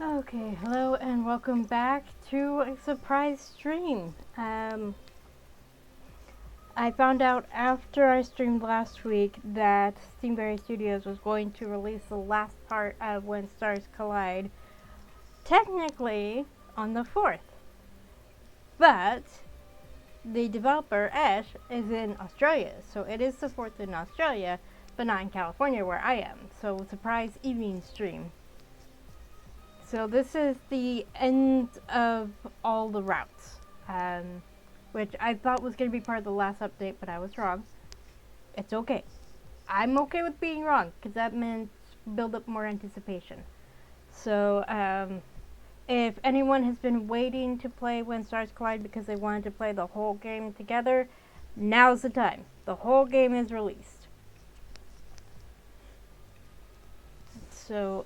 Okay, hello and welcome back to a surprise stream. I found out after I streamed last week that Steamberry Studios was going to release the last part of When Stars Collide, technically on the 4th. But the developer, Ash, is in Australia, so it is the 4th in Australia, but not in California where I am. So, surprise evening stream. So this is the end of all the routes, which I thought was going to be part of the last update, but I was wrong. It's okay. I'm okay with being wrong, because that meant build up more anticipation. So, if anyone has been waiting to play When Stars Collide because they wanted to play the whole game together, now's the time. The whole game is released. So,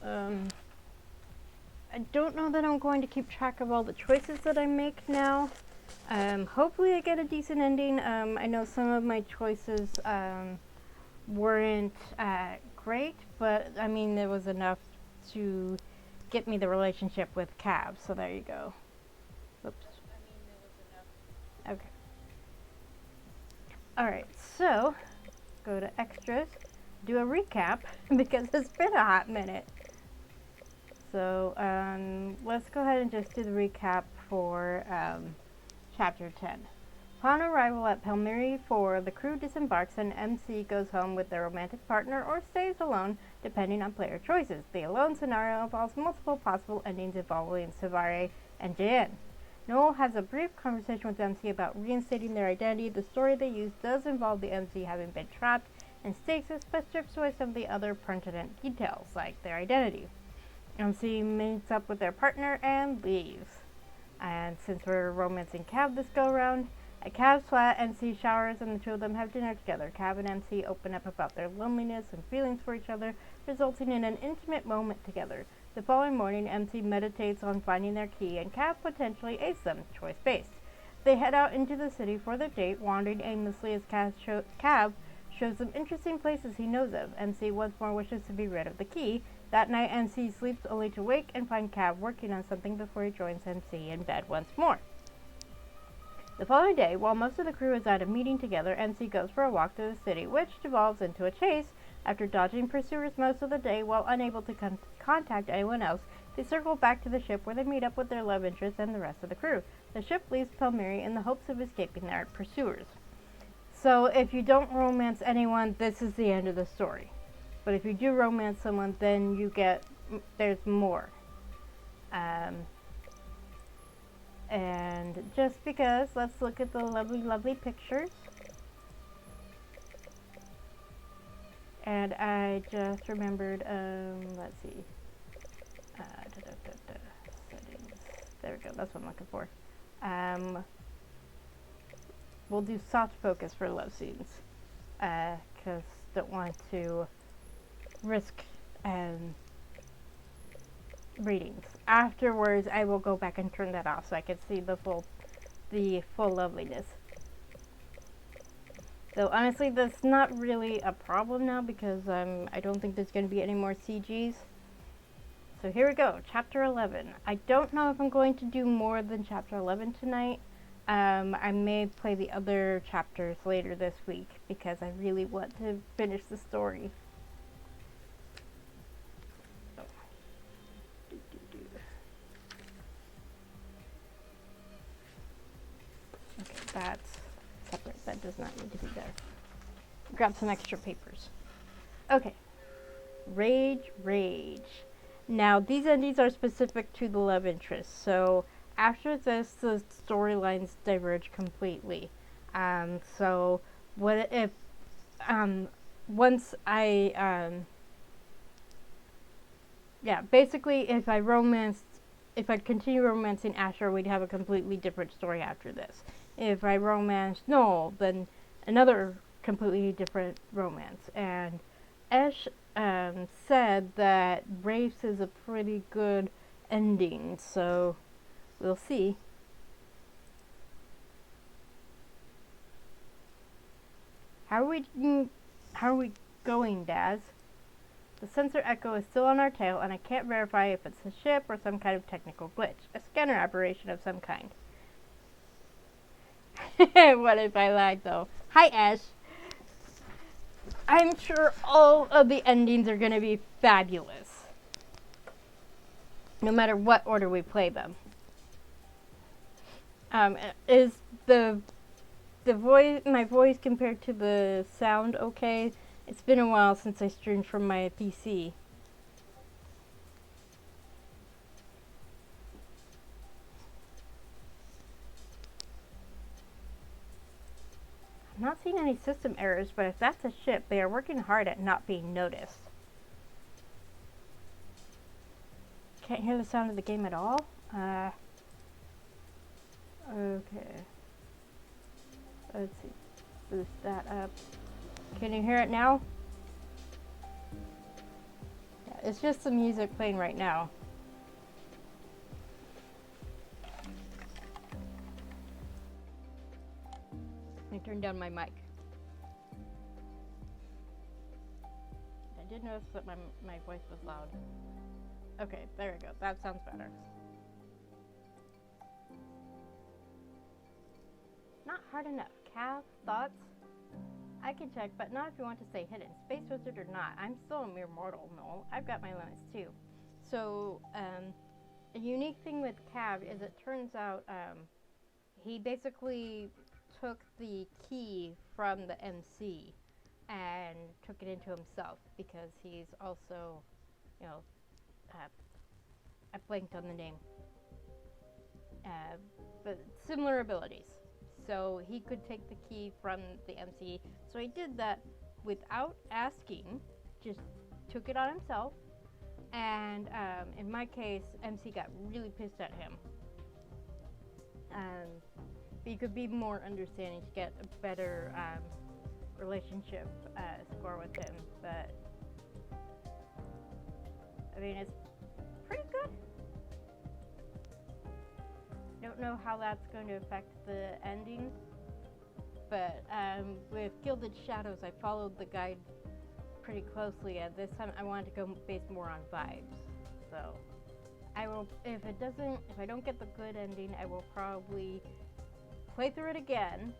I don't know that I'm going to keep track of all the choices that I make now. Hopefully I get a decent ending. I know some of my choices weren't great, but I mean there was enough to get me the relationship with Cab, so there you go. Oops. Okay. Alright, so go to extras, do a recap because it's been a hot minute. So let's go ahead and just do the recap for Chapter 10. Upon arrival at Palmyra 4, the crew disembarks and MC goes home with their romantic partner or stays alone, depending on player choices. The alone scenario involves multiple possible endings involving Savare and Jan. Noel has a brief conversation with MC about reinstating their identity. The story they use does involve the MC having been trapped in stasis, but strips away some of the other pertinent details, like their identity. MC meets up with their partner and leaves. And since we're romancing Cab this go round, at Cab's flat, MC showers and the two of them have dinner together. Cab and MC open up about their loneliness and feelings for each other, resulting in an intimate moment together. The following morning, MC meditates on finding their key and Cab potentially aids them, choice-based. They head out into the city for their date, wandering aimlessly as Cab shows them interesting places he knows of. MC once more wishes to be rid of the key. That night, MC sleeps only to wake and find Cab working on something before he joins MC in bed once more. The following day, while most of the crew is at a meeting together, MC goes for a walk through the city, which devolves into a chase. After dodging pursuers most of the day while unable to contact anyone else, they circle back to the ship where they meet up with their love interest and the rest of the crew. The ship leaves Palmyra in the hopes of escaping their pursuers. So if you don't romance anyone, this is the end of the story. But if you do romance someone, then there's more. And just because, let's look at the lovely, lovely pictures. And I just remembered, let's see. Settings. There we go, that's what I'm looking for. We'll do soft focus for love scenes. Because don't want to risk readings. Afterwards, I will go back and turn that off so I can see the full loveliness. Though honestly, that's not really a problem now because I don't think there's going to be any more CGs. So here we go, Chapter 11. I don't know if I'm going to do more than Chapter 11 tonight. I may play the other chapters later this week because I really want to finish the story. Okay, that's separate. That does not need to be there. Grab some extra papers. Okay. Rage. Now, these endings are specific to the love interest, so after this, the storylines diverge completely. So, what if, once I, basically, if I continue romancing Asher, we'd have a completely different story after this. If I romance Noel, then another completely different romance. And Ash said that Race is a pretty good ending, so we'll see. How are we going, Daz? The sensor echo is still on our tail, and I can't verify if it's a ship or some kind of technical glitch. A scanner aberration of some kind. What if I lied, though? Hi, Ash. I'm sure all of the endings are going to be fabulous. No matter what order we play them. Is the voice, my voice compared to the sound okay? It's been a while since I streamed from my PC. I'm not seeing any system errors, but if that's a ship, they are working hard at not being noticed. Can't hear the sound of the game at all? Okay. Let's see. Boost that up. Can you hear it now? Yeah, it's just the music playing right now. Let me turn down my mic. I did notice that my voice was loud. Okay, there we go. That sounds better. Not hard enough. Cav, thoughts? I can check, but not if you want to stay hidden. Space wizard or not, I'm still a mere mortal, Noel. I've got my limits too. So, a unique thing with Cav is it turns out he basically took the key from the MC and took it into himself because he's also, you know, I blanked on the name, but similar abilities. So he could take the key from the MC. So he did that without asking, just took it on himself. And in my case, MC got really pissed at him. But you could be more understanding to get a better relationship score with him. But I mean, it's pretty good. Don't know how that's going to affect the ending, but with Gilded Shadows, I followed the guide pretty closely, and this time I wanted to go based more on vibes. So I will, if I don't get the good ending, I will probably play through it again,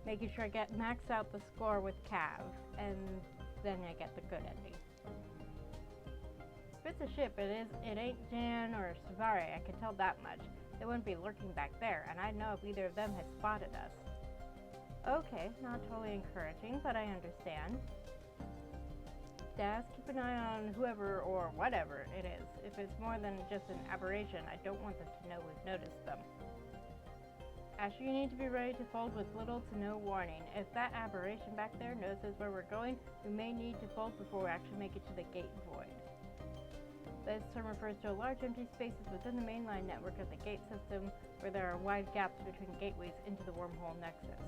making sure I max out the score with Cav, and then I get the good ending. If it's a ship, it ain't Jan or Savari, I can tell that much. They wouldn't be lurking back there, and I'd know if either of them had spotted us. Okay, not totally encouraging, but I understand. Daz, keep an eye on whoever or whatever it is. If it's more than just an aberration, I don't want them to know we've noticed them. Asher, you need to be ready to fold with little to no warning. If that aberration back there notices where we're going, we may need to fold before we actually make it to the gate void. This term refers to a large empty spaces within the mainline network of the gate system where there are wide gaps between gateways into the wormhole nexus.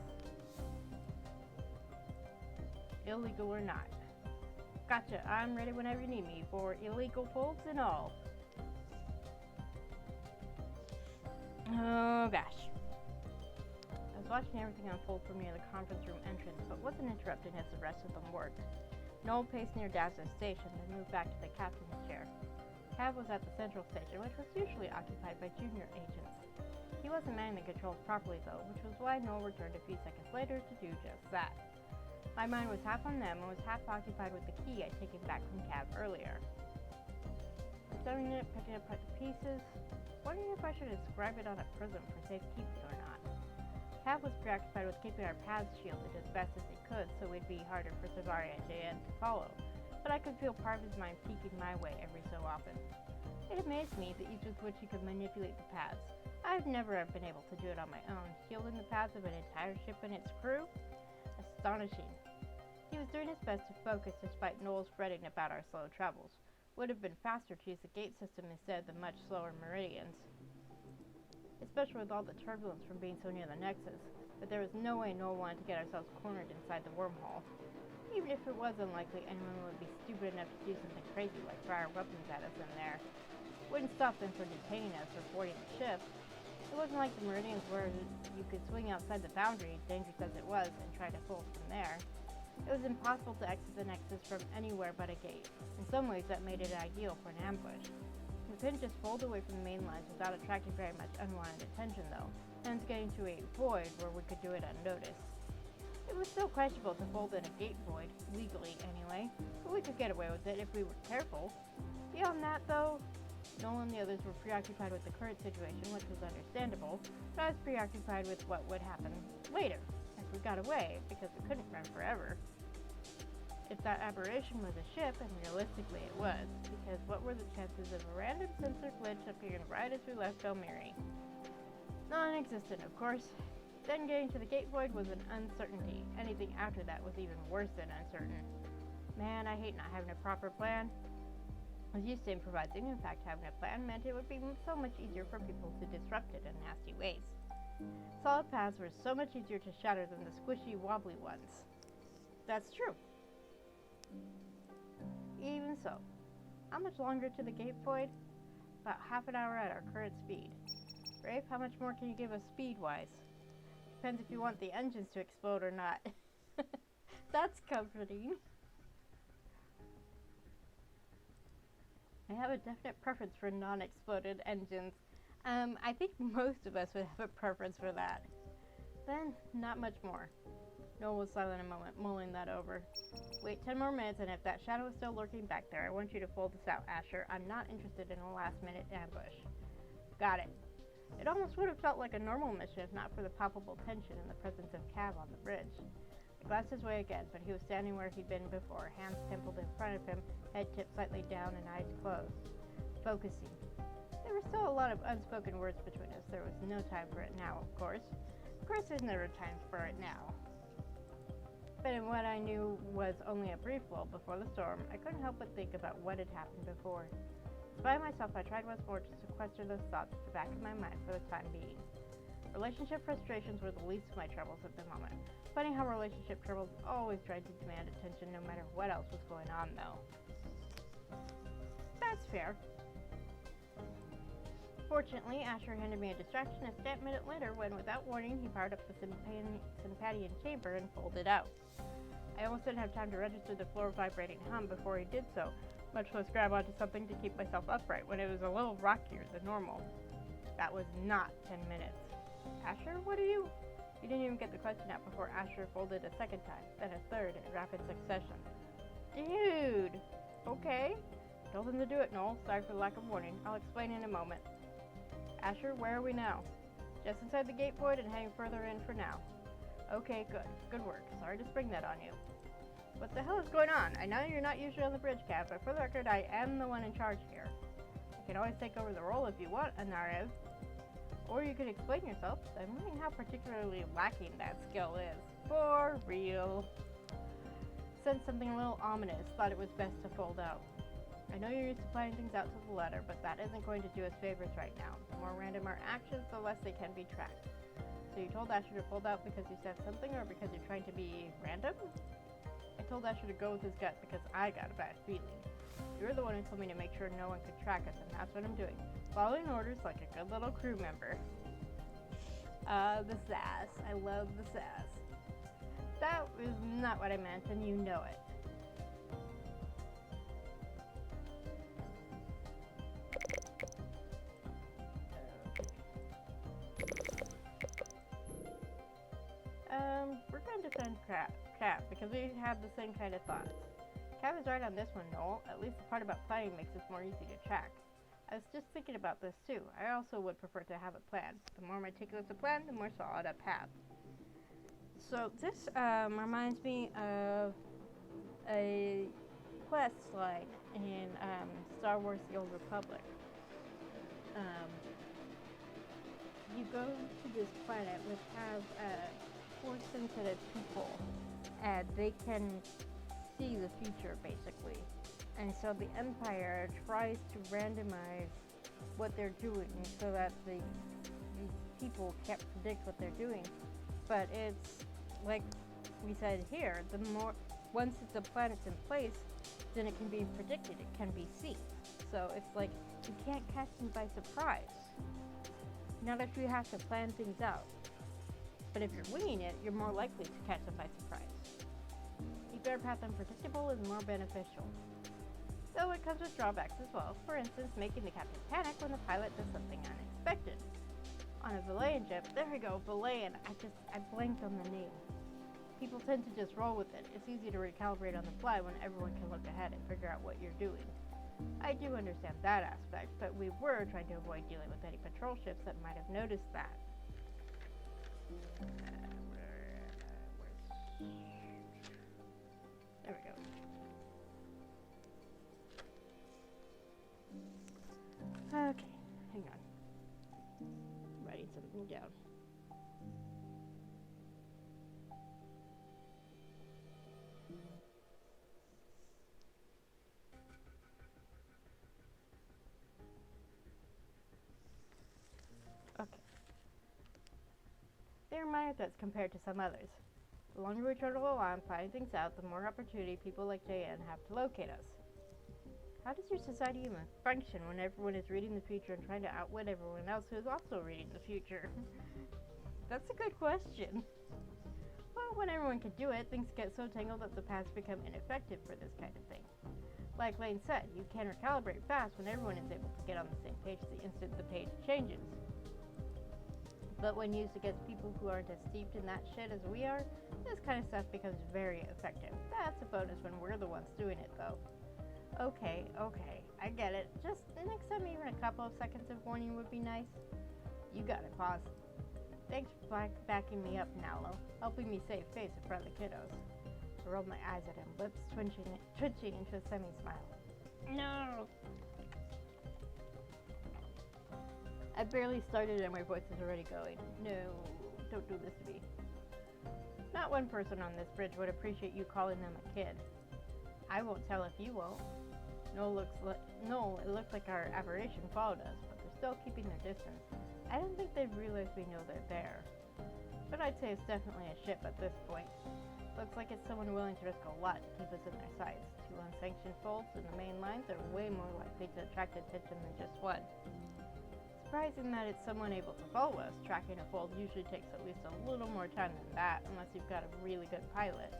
Illegal or not. Gotcha, I'm ready whenever you need me for illegal folds and all. Oh gosh. I was watching everything unfold for me at the conference room entrance, but wasn't interrupted as the rest of them worked. Noel paced near Daz's station, then moved back to the captain's chair. Cav was at the central station, which was usually occupied by junior agents. He wasn't manning the controls properly, though, which was why Noel returned a few seconds later to do just that. My mind was half on them and was half occupied with the key I'd taken back from Cav earlier. Examining it, picking it apart to pieces, wondering if I should inscribe it on a prism for safekeeping or not. Cav was preoccupied with keeping our paths shielded as best as he could so we'd be harder for Savari and JN to follow, but I could feel part of his mind peeking my way every so often. It amazed me the ease with which he could manipulate the paths. I'd never have been able to do it on my own, shielding the paths of an entire ship and its crew? Astonishing. He was doing his best to focus despite Noel's fretting about our slow travels. Would have been faster to use the gate system instead of the much slower meridians, especially with all the turbulence from being so near the nexus, but there was no way Noel wanted to get ourselves cornered inside the wormhole. Even if it was unlikely anyone would be stupid enough to do something crazy like fire weapons at us in there. Wouldn't stop them from detaining us or boarding the ship. It wasn't like the meridians where you could swing outside the boundary, dangerous as it was, and try to fold from there. It was impossible to exit the Nexus from anywhere but a gate. In some ways, that made it ideal for an ambush. We couldn't just fold away from the main lines without attracting very much unwanted attention, though, hence getting to a void where we could do it unnoticed. It was still questionable to fold in a gate void, legally anyway, but we could get away with it if we were careful. Beyond that, though, Noel and the others were preoccupied with the current situation, which was understandable, but I was preoccupied with what would happen later, if we got away, because we couldn't run forever. If that aberration was a ship, and realistically it was, because what were the chances of a random sensor glitch appearing right as we left Belmiri? Non-existent, of course. Then getting to the gate void was an uncertainty. Anything after that was even worse than uncertain. Man, I hate not having a proper plan. I was used to improvising. In fact, having a plan meant it would be so much easier for people to disrupt it in nasty ways. Solid paths were so much easier to shatter than the squishy, wobbly ones. That's true. Even so, how much longer to the gate void? About half an hour at our current speed. Rafe, how much more can you give us speed-wise? Depends if you want the engines to explode or not. That's comforting. I have a definite preference for non-exploded engines. I think most of us would have a preference for that. Then, not much more. Noel was silent a moment, mulling that over. Wait 10 more minutes, and if that shadow is still lurking back there, I want you to fold this out, Asher. I'm not interested in a last-minute ambush. Got it. It almost would have felt like a normal mission if not for the palpable tension in the presence of Cav on the bridge. I glanced his way again, but he was standing where he'd been before, hands templed in front of him, head tipped slightly down and eyes closed. Focusing. There were still a lot of unspoken words between us. There was no time for it now, of course. Of course there's never time for it now. But in what I knew was only a brief lull before the storm, I couldn't help but think about what had happened before. By myself, I tried once more to sequester those thoughts at the back of my mind for the time being. Relationship frustrations were the least of my troubles at the moment. Funny how relationship troubles always tried to demand attention no matter what else was going on, though. That's fair. Fortunately, Asher handed me a distraction a scant minute later when, without warning, he powered up the Sympathian chamber and folded out. I almost didn't have time to register the floor vibrating hum before he did so, much less grab onto something to keep myself upright when it was a little rockier than normal. That was not 10 minutes. Asher, what are you? You didn't even get the question out before Asher folded a second time, then a third in rapid succession. Dude! Okay. Told him to do it, Noel. Sorry for the lack of warning. I'll explain in a moment. Asher, where are we now? Just inside the gate void and heading further in for now. Okay, good. Good work. Sorry to spring that on you. What the hell is going on? I know you're not usually on the bridge, Cap, but for the record, I am the one in charge here. You can always take over the role if you want, Anarev. Or you could explain yourself. I'm wondering how particularly lacking that skill is. For real. Sensed something a little ominous, thought it was best to fold out. I know you're used to planning things out to the letter, but that isn't going to do us favors right now. The more random our actions, the less they can be tracked. So you told Asher to fold out because you said something, or because you're trying to be random? I told Asher to go with his gut because I got a bad feeling. You're the one who told me to make sure no one could track us, and that's what I'm doing. Following orders like a good little crew member. The sass. I love the sass. That was not what I meant, and you know it. We're going to defend Cap because we had the same kind of thoughts. Cap is right on this one, Noel. At least the part about planning makes us more easy to track. I was just thinking about this too. I also would prefer to have a plan. The more meticulous a plan, the more solid a path. So this reminds me of a quest line in Star Wars: The Old Republic. You go to this planet which has force-sensitive people, and they can see the future basically. And so the Empire tries to randomize what they're doing so that these people can't predict what they're doing. But it's like we said here, the more once the planet's in place, then it can be predicted, it can be seen. So it's like you can't catch them by surprise. Not if you have to plan things out. But if you're winging it, you're more likely to catch them by surprise. keeping our path unpredictable is more beneficial. Though it comes with drawbacks as well. For instance, making the captain panic when the pilot does something unexpected. On a Valayan ship, there we go, Valayan, I blanked on the name. People tend to just roll with it. It's easy to recalibrate on the fly when everyone can look ahead and figure out what you're doing. I do understand that aspect, but we were trying to avoid dealing with any patrol ships that might have noticed that. There we go. Okay, hang on. I'm writing something down. Okay. They are minor threats compared to some others. The longer we trundle along finding things out, the more opportunity people like JN have to locate us. How does your society even function when everyone is reading the future and trying to outwit everyone else who is also reading the future? That's a good question. Well, when everyone can do it, things get so tangled that the paths become ineffective for this kind of thing. Like Lane said, you can recalibrate fast when everyone is able to get on the same page the instant the page changes. But when used against people who aren't as steeped in that shit as we are, this kind of stuff becomes very effective. That's a bonus when we're the ones doing it, though. Okay, I get it. Just next time even a couple of seconds of warning would be nice. You got it, boss. Thanks for backing me up, Nalo, helping me save face in front of the kiddos. I rolled my eyes at him, lips twitching into a semi-smile. No! I barely started and my voice is already going. No, don't do this to me. Not one person on this bridge would appreciate you calling them a kid. I won't tell if you won't. It looks like our aberration followed us, but they're still keeping their distance. I don't think they've realized we know they're there. But I'd say it's definitely a ship at this point. Looks like it's someone willing to risk a lot to keep us in their sights. 2 unsanctioned folds in the main lines are way more likely to attract attention than just one. Surprising that it's someone able to follow us. Tracking a fold usually takes at least a little more time than that, unless you've got a really good pilot.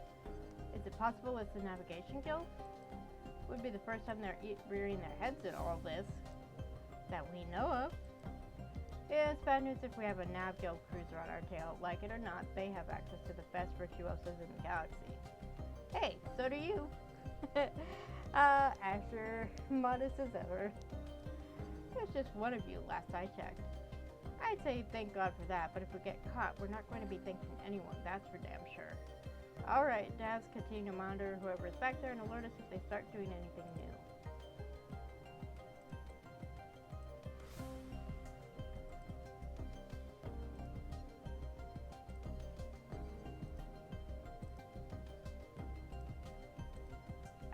Is it possible it's the Navigation Guild? Would be the first time they're rearing their heads in all this that we know of. Yeah, it's bad news if we have a Nav Guild cruiser on our tail. Like it or not, they have access to the best virtuosos in the galaxy. Hey, so do you. Asher, modest as ever. There's just one of you, last I checked. I'd say thank God for that, but if we get caught, we're not going to be thanking anyone, that's for damn sure. Alright, Davs, continue to monitor whoever is back there and alert us if they start doing anything new.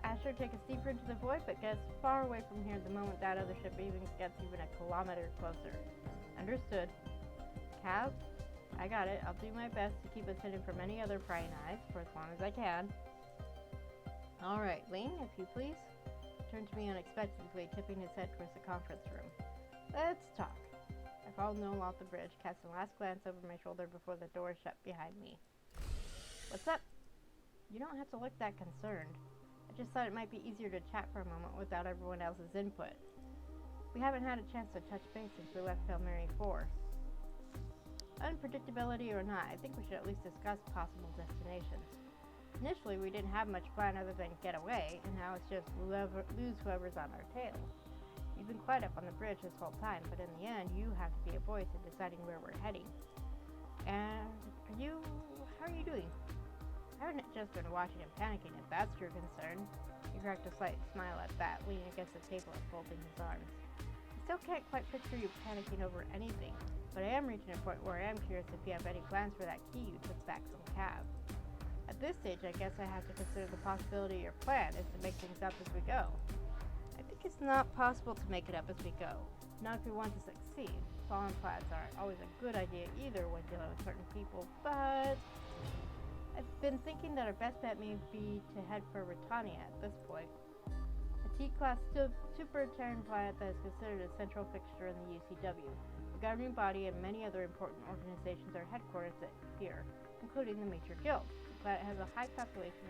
Asher, take us deeper into the void, but get us far away from here the moment that other ship gets even a kilometer closer. Understood. Cav? I got it. I'll do my best to keep us hidden from any other prying eyes for as long as I can. Alright, Lane, if you please. Turned to me unexpectedly, tipping his head towards the conference room. Let's talk. I followed Noel off the bridge, cast a last glance over my shoulder before the door shut behind me. What's up? You don't have to look that concerned. I just thought it might be easier to chat for a moment without everyone else's input. We haven't had a chance to touch base since we left Palmyra 4. Unpredictability or not, I think we should at least discuss possible destinations. Initially, we didn't have much plan other than get away, and now it's just lose whoever's on our tail. You've been quiet up on the bridge this whole time, but in the end, you have to be a voice in deciding where we're heading. And how are you doing? I haven't just been watching and panicking, if that's your concern. He cracked a slight smile at that, leaning against the table and folding his arms. I still can't quite picture you panicking over anything, but I am reaching a point where I am curious if you have any plans for that key you took back from Cav. At this stage, I guess I have to consider the possibility your plan is to make things up as we go. I think it's not possible to make it up as we go, not if we want to succeed. Fallen plans aren't always a good idea either when dealing with certain people, but I've been thinking that our best bet may be to head for Britannia at this point. A T-class super-Terran planet that is considered a central fixture in the UCW. The governing body and many other important organizations are headquartered here, including the Major Guild. The planet has a high population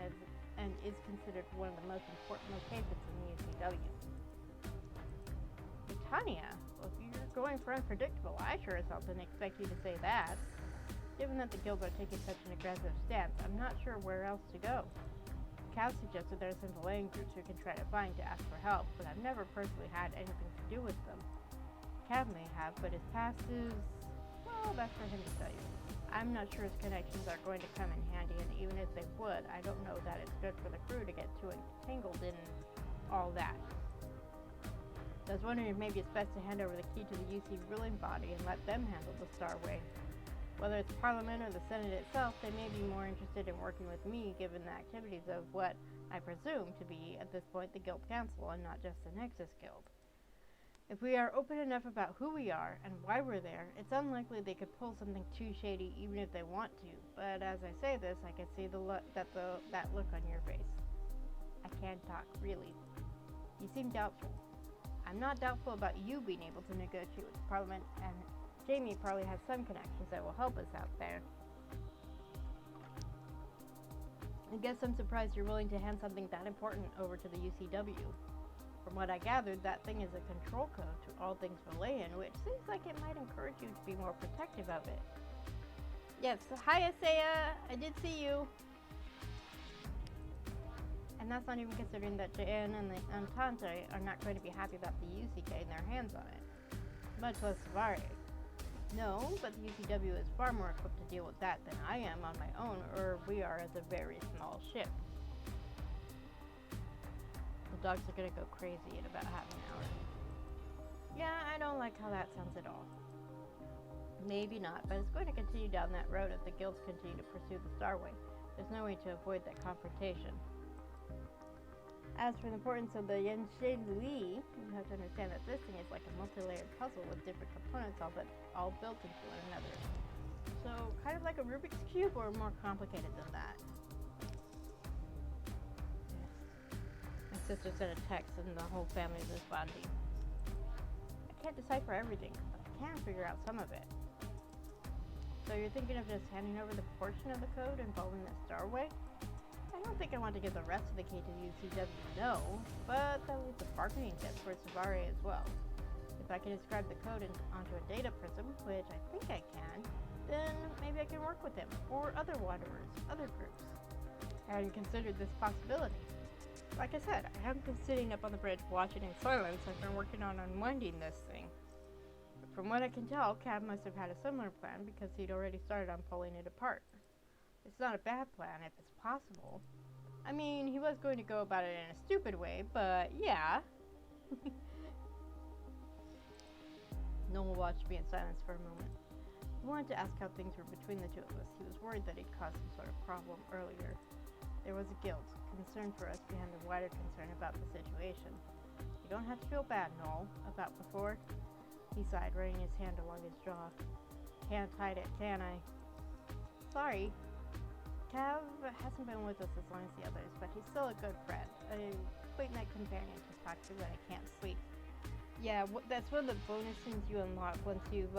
and is considered one of the most important locations in the UCW. Tanya, well, if you're going for unpredictable, I sure as hell didn't expect you to say that. Given that the guilds are taking such an aggressive stance, I'm not sure where else to go. Cav suggested there are some Valayan groups who can try to find to ask for help, but I've never personally had anything to do with them. Cav may have, but his past is... well, that's for him to tell you. I'm not sure his connections are going to come in handy, and even if they would, I don't know that it's good for the crew to get too entangled in all that. So I was wondering if maybe it's best to hand over the key to the UC ruling body and let them handle the Starway. Whether it's Parliament or the Senate itself, they may be more interested in working with me given the activities of what I presume to be, at this point, the Guild Council and not just the Nexus Guild. If we are open enough about who we are and why we're there, it's unlikely they could pull something too shady even if they want to, but as I say this, I can see that look on your face. I can't talk, really. You seem doubtful. I'm not doubtful about you being able to negotiate with the Parliament, and Jamie probably has some connections that will help us out there. I guess I'm surprised you're willing to hand something that important over to the UCW. From what I gathered, that thing is a control code to all things Valayan, which seems like it might encourage you to be more protective of it. Yes, hi Asaya, I did see you. And that's not even considering that Jan and the Entente are not going to be happy about the UC getting their hands on it. Much less Savare. No, but the UCW is far more equipped to deal with that than I am on my own, or we are as a very small ship. The dogs are gonna go crazy in about half an hour. Yeah, I don't like how that sounds at all. Maybe not, but it's going to continue down that road if the guilds continue to pursue the Starway. There's no way to avoid that confrontation. As for the importance of the Yenshin Li, you have to understand that this thing is like a multi-layered puzzle with different components all built into one another. So, kind of like a Rubik's Cube, or more complicated than that. My sister sent a text and the whole family is responding. I can't decipher everything, but I can figure out some of it. So you're thinking of just handing over the portion of the code involving the Starway? I don't think I want to give the rest of the key to the UCW, no, but that leaves a bargaining chip for Savare as well. If I can describe the code onto a data prism, which I think I can, then maybe I can work with him, or other wanderers, other groups. I hadn't considered this possibility. Like I said, I haven't been sitting up on the bridge watching in silence. I've been working on unwinding this thing. But from what I can tell, Cab must have had a similar plan because he'd already started on pulling it apart. It's not a bad plan if it's possible. I mean, he was going to go about it in a stupid way, but yeah. Noel watched me in silence for a moment. He wanted to ask how things were between the two of us. He was worried that he'd caused some sort of problem earlier. There was a guilt, concern for us behind the wider concern about the situation. You don't have to feel bad, Noel, about before. He sighed, running his hand along his jaw. Can't hide it, can I? Sorry. Cav hasn't been with us as long as the others, but he's still a good friend, a late night companion to talk to when I can't sleep. Yeah, that's one of the bonus things you unlock once you've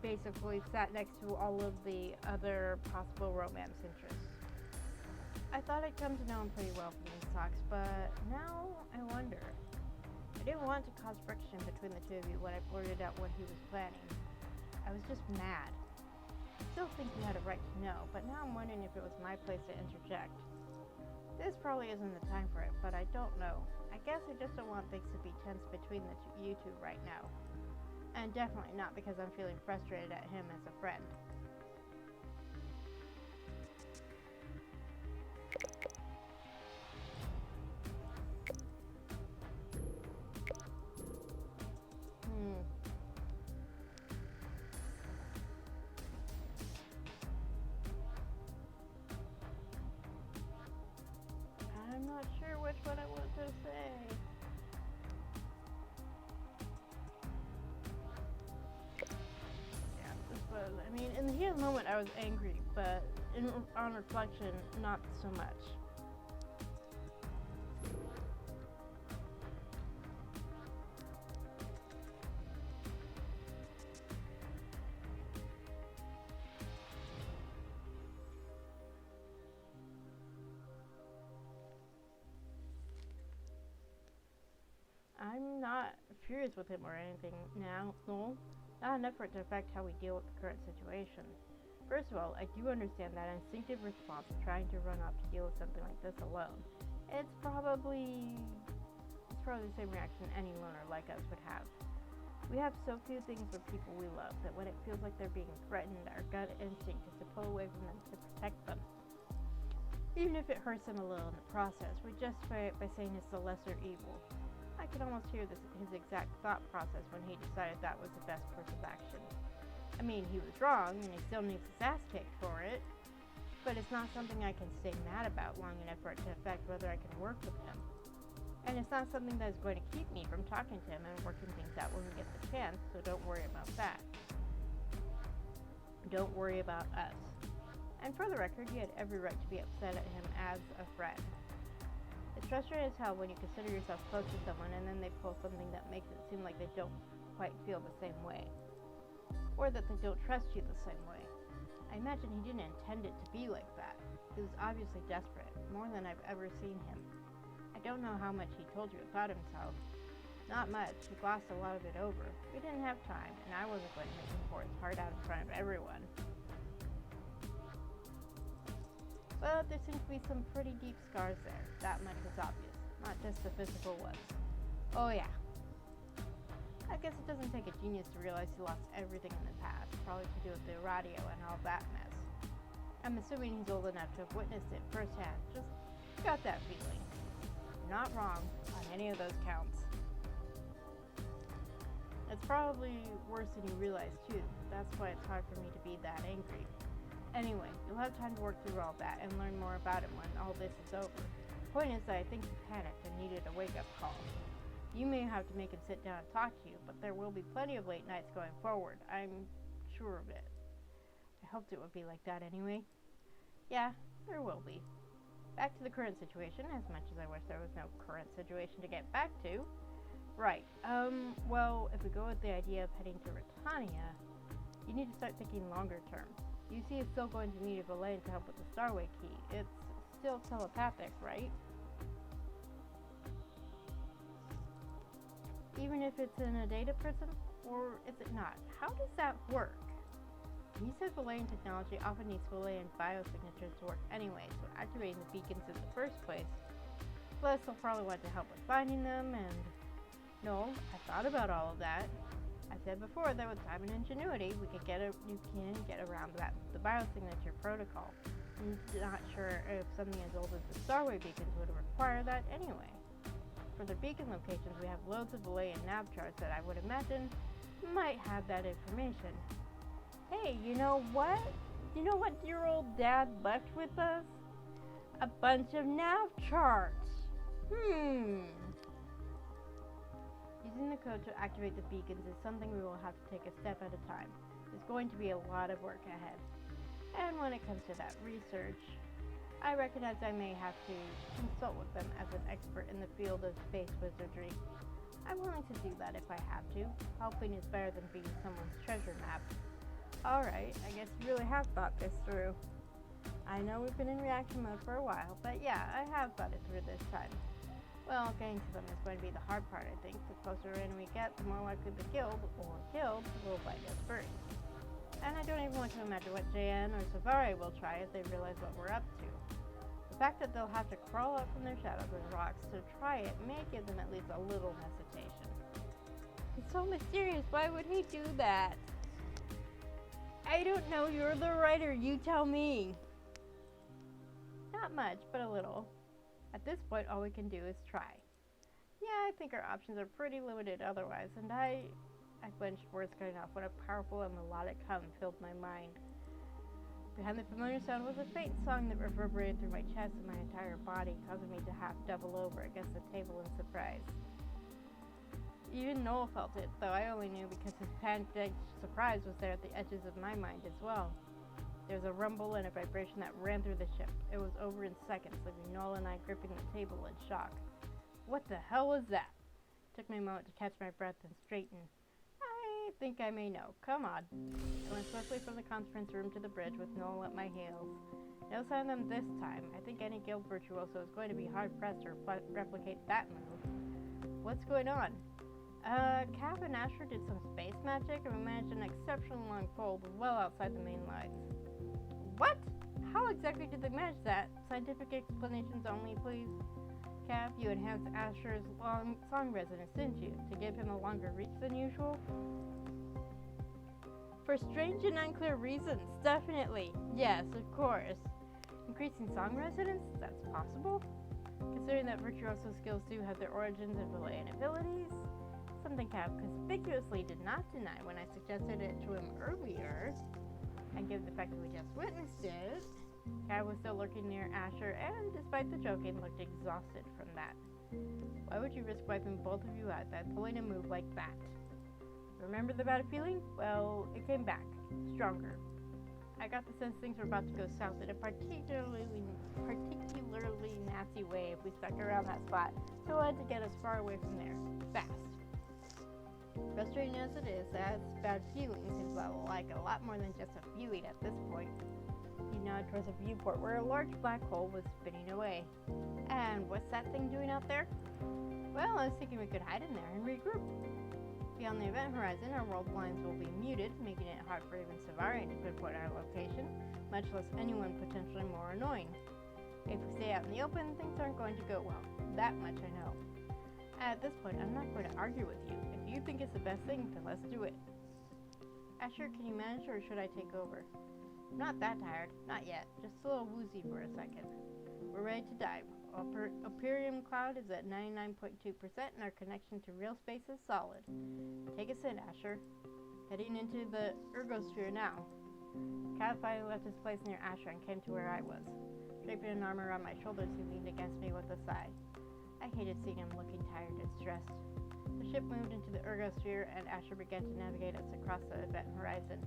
basically sat next to all of the other possible romance interests. I thought I'd come to know him pretty well from these talks, but now I wonder. I didn't want to cause friction between the two of you when I blurted out what he was planning. I was just mad. I still think you had a right to know, but now I'm wondering if it was my place to interject. This probably isn't the time for it, but I don't know. I guess I just don't want things to be tense between you two right now. And definitely not because I'm feeling frustrated at him as a friend. I'm not sure which one I want to say. Yeah, this was, I mean, in the heat of the moment I was angry, but on reflection, not so much. furious with him or anything now, no. Not enough for it to affect how we deal with the current situation. First of all, I do understand that instinctive response of trying to run up to deal with something like this alone. It's probably the same reaction any loner like us would have. We have so few things for people we love that when it feels like they're being threatened, our gut instinct is to pull away from them to protect them. Even if it hurts them a little in the process, we justify it by saying it's the lesser evil. I could almost hear his exact thought process when he decided that was the best course of action. I mean, he was wrong, and he still needs his ass kicked for it, but it's not something I can stay mad about long enough for it to affect whether I can work with him. And it's not something that is going to keep me from talking to him and working things out when we get the chance, so don't worry about that. Don't worry about us. And for the record, you had every right to be upset at him as a friend. It's frustrating as hell when you consider yourself close to someone and then they pull something that makes it seem like they don't quite feel the same way. Or that they don't trust you the same way. I imagine he didn't intend it to be like that. He was obviously desperate, more than I've ever seen him. I don't know how much he told you about himself. Not much. He glossed a lot of it over. We didn't have time, and I wasn't going to make him pour his heart out in front of everyone. But there seems to be some pretty deep scars there. That much is obvious. Not just the physical ones. Oh yeah. I guess it doesn't take a genius to realize he lost everything in the past. Probably to do with the radio and all that mess. I'm assuming he's old enough to have witnessed it firsthand. Just got that feeling. You're not wrong on any of those counts. It's probably worse than you realize too. That's why it's hard for me to be that angry. Anyway, you'll have time to work through all that and learn more about him when all this is over. The point is that I think he panicked and needed a wake-up call. You may have to make him sit down and talk to you, but there will be plenty of late nights going forward. I'm sure of it. I hoped it would be like that anyway. Yeah, there will be. Back to the current situation, as much as I wish there was no current situation to get back to. Right, well, if we go with the idea of heading to Britannia, you need to start thinking longer term. UC is still going to need a Villain to help with the Starway key. It's still telepathic, right? Even if it's in a data prism? Or is it not? How does that work? You said Villain technology often needs Villain biosignatures to work anyway, so activating the beacons in the first place. Plus, they'll probably want to help with finding them, and... No, I thought about all of that. I said before that with time and ingenuity, we could get around that the biosignature protocol. I'm not sure if something as old as the Starway beacons would require that anyway. For the beacon locations, we have loads of belay and nav charts that I would imagine might have that information. Hey, you know what? You know what your old dad left with us? A bunch of nav charts. Using the code to activate the beacons is something we will have to take a step at a time. There's going to be a lot of work ahead. And when it comes to that research, I recognize I may have to consult with them as an expert in the field of space wizardry. I'm willing to do that if I have to. Helping is better than being someone's treasure map. Alright, I guess you really have thought this through. I know we've been in reaction mode for a while, but yeah, I have thought it through this time. Well, getting to them is going to be the hard part, I think. The closer in we get, the more likely the guild, or guilds, will bite us first. And I don't even want to imagine what JN or Savare will try if they realize what we're up to. The fact that they'll have to crawl up from their shadows and rocks to try it may give them at least a little hesitation. It's so mysterious, why would he do that? I don't know, you're the writer, you tell me. Not much, but a little. At this point, all we can do is try. Yeah, I think our options are pretty limited otherwise, and I flinched, words cutting off when a powerful and melodic hum filled my mind. Behind the familiar sound was a faint song that reverberated through my chest and my entire body, causing me to half double over against the table in surprise. Even Noel felt it, though I only knew because his panicked surprise was there at the edges of my mind as well. There was a rumble and a vibration that ran through the ship. It was over in seconds, leaving Noel and I gripping the table in shock. What the hell was that? It took me a moment to catch my breath and straighten. I think I may know. Come on. I went swiftly from the conference room to the bridge with Noel at my heels. No sign of them this time. I think any guild virtuoso is going to be hard-pressed to replicate that move. What's going on? Cap and Asher did some space magic and we managed an exceptionally long fold well outside the main lines. What? How exactly did they manage that? Scientific explanations only, please. Cap, you enhanced Asher's long song resonance, didn't you? To give him a longer reach than usual? For strange and unclear reasons, definitely. Yes, of course. Increasing song resonance? That's possible? Considering that virtuoso skills do have their origins in Valayan abilities, something Cap conspicuously did not deny when I suggested it to him earlier, and given the fact that we just witnessed it, Cap was still lurking near Asher and, despite the joking, looked exhausted from that. Why would you risk wiping both of you out by pulling a move like that? Remember the bad feeling? Well, it came back, stronger. I got the sense things were about to go south in a particularly nasty way if we stuck around that spot, so I had to get us far away from there, fast. Frustrating as it is, that bad feeling seems like a lot more than just a feeling at this point. He nodded towards a viewport where a large black hole was spinning away. And what's that thing doing out there? Well, I was thinking we could hide in there and regroup. Beyond the event horizon, our world lines will be muted, making it hard for even Savarian to pinpoint our location, much less anyone potentially more annoying. If we stay out in the open, things aren't going to go well. That much I know. At this point, I'm not going to argue with you. If you think it's the best thing, then let's do it. Asher, can you manage or should I take over? I'm not that tired. Not yet. Just a little woozy for a second. We're ready to dive. Operium cloud is at 99.2% and our connection to real space is solid. Take us in, Asher. Heading into the ergosphere now. Cat finally left his place near Asher and came to where I was. Draping an arm around my shoulders, he leaned against me with a sigh. I hated seeing him looking tired and stressed. The ship moved into the ergosphere and Asher began to navigate us across the event horizon.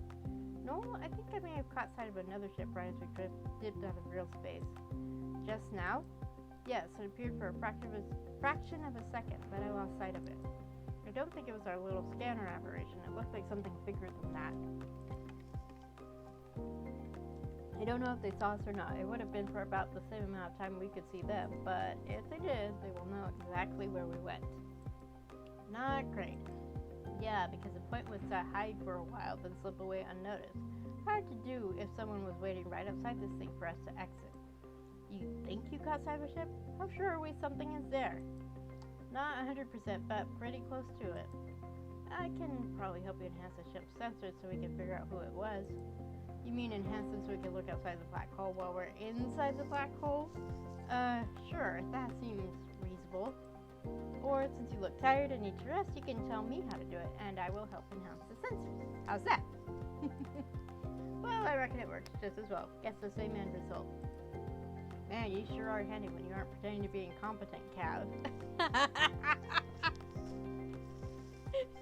No, I think I may have caught sight of another ship right as we dipped out of real space. Just now? Yes, it appeared for a fraction of a second, but I lost sight of it. I don't think it was our little scanner aberration. It looked like something bigger than that. I don't know if they saw us or not. It would have been for about the same amount of time we could see them, but if they did, they will know exactly where we went. Not great. Yeah, because the point was to hide for a while, then slip away unnoticed. Hard to do if someone was waiting right outside this thing for us to exit. You think you caught sight of a ship? How sure are we something is there? Not 100%, but pretty close to it. I can probably help you enhance the ship's sensors so we can figure out who it was. You mean enhance them so we can look outside the black hole while we're inside the black hole? Sure, that seems reasonable. Or, since you look tired and need to rest, you can tell me how to do it, and I will help enhance the sensors. How's that? Well, I reckon it works just as well. Guess the same end result. Man, you sure are handy when you aren't pretending to be incompetent, Cav.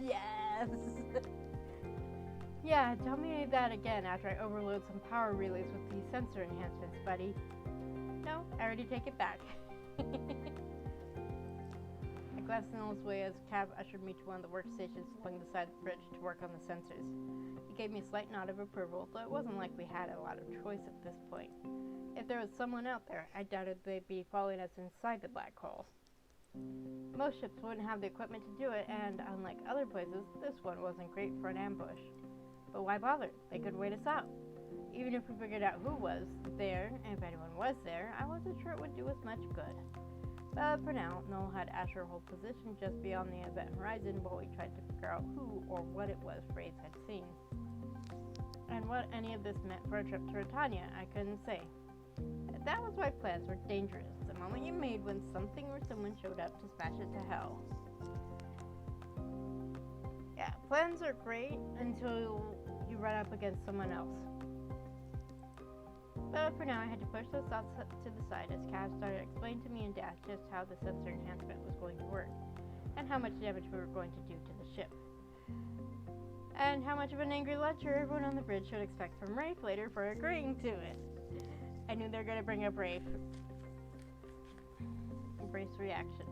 Yes! Yeah, tell me that again after I overload some power relays with these sensor enhancements, buddy. No, I already take it back. I glanced in his way as Cav ushered me to one of the workstations along the side of the bridge to work on the sensors. He gave me a slight nod of approval, though it wasn't like we had a lot of choice at this point. If there was someone out there, I doubted they'd be following us inside the black hole. Most ships wouldn't have the equipment to do it, and unlike other places, this one wasn't great for an ambush. But why bother? They could wait us out. Even if we figured out who was there, and if anyone was there, I wasn't sure it would do us much good. But for now, Noel had Asher hold position just beyond the event horizon while we tried to figure out who or what it was Fraze had seen. And what any of this meant for a trip to Britannia, I couldn't say. That was why plans were dangerous, the moment you made when something or someone showed up to smash it to hell. Yeah, plans are great until you run up against someone else. But for now, I had to push those thoughts to the side as Cav started explaining to me in depth just how the sensor enhancement was going to work, and how much damage we were going to do to the ship. And how much of an angry lecture everyone on the bridge should expect from Rafe later for agreeing to it. I knew they were going to bring up Rafe's reaction.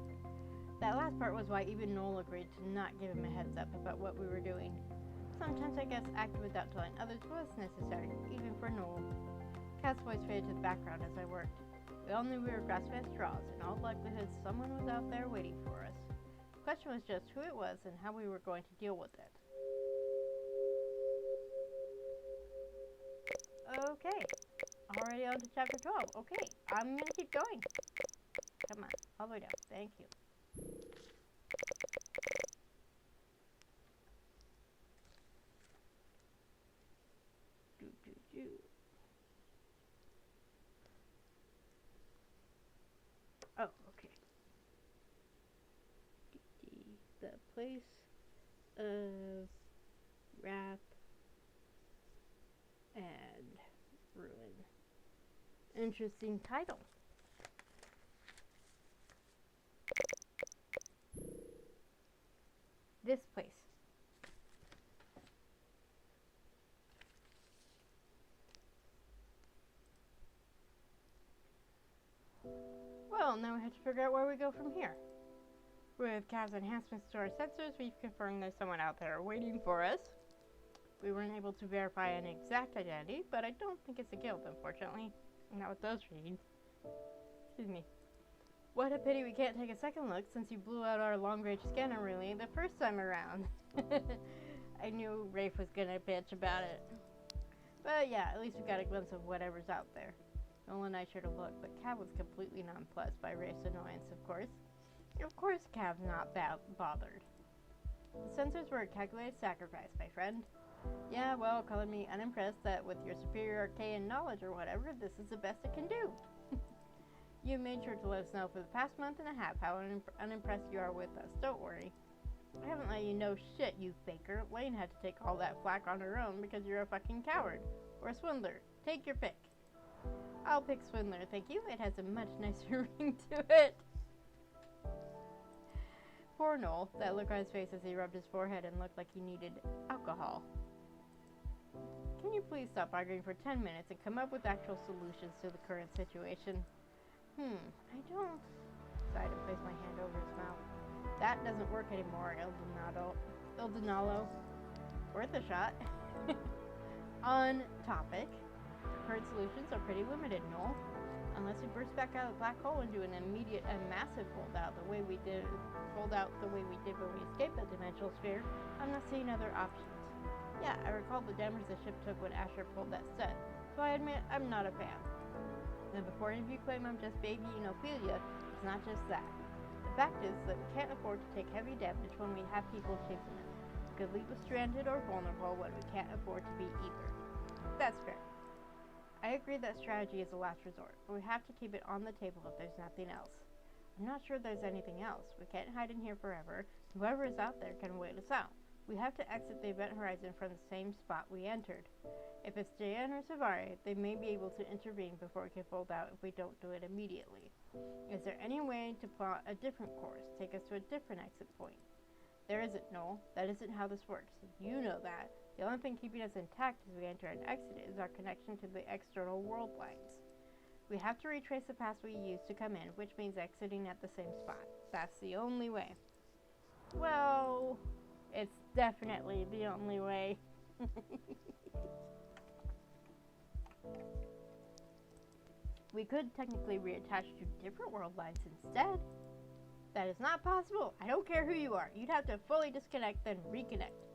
That last part was why even Noel agreed to not give him a heads up about what we were doing. Sometimes I guess acting without telling others was necessary, even for Noel. Cat's voice faded to the background as I worked. We all knew we were grasping at straws. In all likelihood, someone was out there waiting for us. The question was just who it was and how we were going to deal with it. Okay, already on to chapter 12. Okay, I'm gonna keep going. Come on, all the way down. Thank you. Oh, okay. The place of wrath and ruin. Interesting title. This place. Well, now we have to figure out where we go from here. With Cav's enhancements to our sensors, we've confirmed there's someone out there waiting for us. We weren't able to verify an exact identity, but I don't think it's a guild, unfortunately. Not with those readings. Excuse me. What a pity we can't take a second look since you blew out our long-range scanner relay the first time around. I knew Rafe was gonna bitch about it. But yeah, at least we got a glimpse of whatever's out there. Noel and I shared a look, but Cav was completely nonplussed by Rafe's annoyance, of course. Of course Cav's not bothered. The sensors were a calculated sacrifice, my friend. Yeah, well, color me unimpressed that with your superior arcane knowledge or whatever, this is the best it can do. You made sure to let us know for the past month and a half how unimpressed you are with us. Don't worry. I haven't let you know shit, you faker. Lane had to take all that flack on her own because you're a fucking coward. Or a swindler. Take your pick. I'll pick swindler, thank you. It has a much nicer ring to it. Poor Noel. That look on his face as he rubbed his forehead and looked like he needed alcohol. Can you please stop arguing for 10 minutes and come up with actual solutions to the current situation? I don't. Sighed and placed my hand over his mouth. That doesn't work anymore, Eldonalo. Worth a shot. On topic. Current solutions are pretty limited, Noel. Unless we burst back out of the black hole and do an immediate and massive fold-out the way we did when we escaped the dimensional sphere, I'm not seeing other options. Yeah, I recall the damage the ship took when Asher pulled that set, so I admit I'm not a fan. And before any of you claim I'm just babying Ophelia, it's not just that. The fact is that we can't afford to take heavy damage when we have people chasing us. We could leave us stranded or vulnerable when we can't afford to be either. That's fair. I agree that strategy is a last resort, but we have to keep it on the table if there's nothing else. I'm not sure there's anything else. We can't hide in here forever. Whoever is out there can wait us out. We have to exit the event horizon from the same spot we entered. If it's Jayan or Savari, they may be able to intervene before we can fold out if we don't do it immediately. Is there any way to plot a different course, take us to a different exit point? There isn't, Noel. That isn't how this works. You know that. The only thing keeping us intact as we enter and exit is our connection to the external world lines. We have to retrace the path we used to come in, which means exiting at the same spot. That's the only way. Well, it's definitely the only way. We could technically reattach to different world lines instead. That is not possible. I don't care who you are. You'd have to fully disconnect, then reconnect.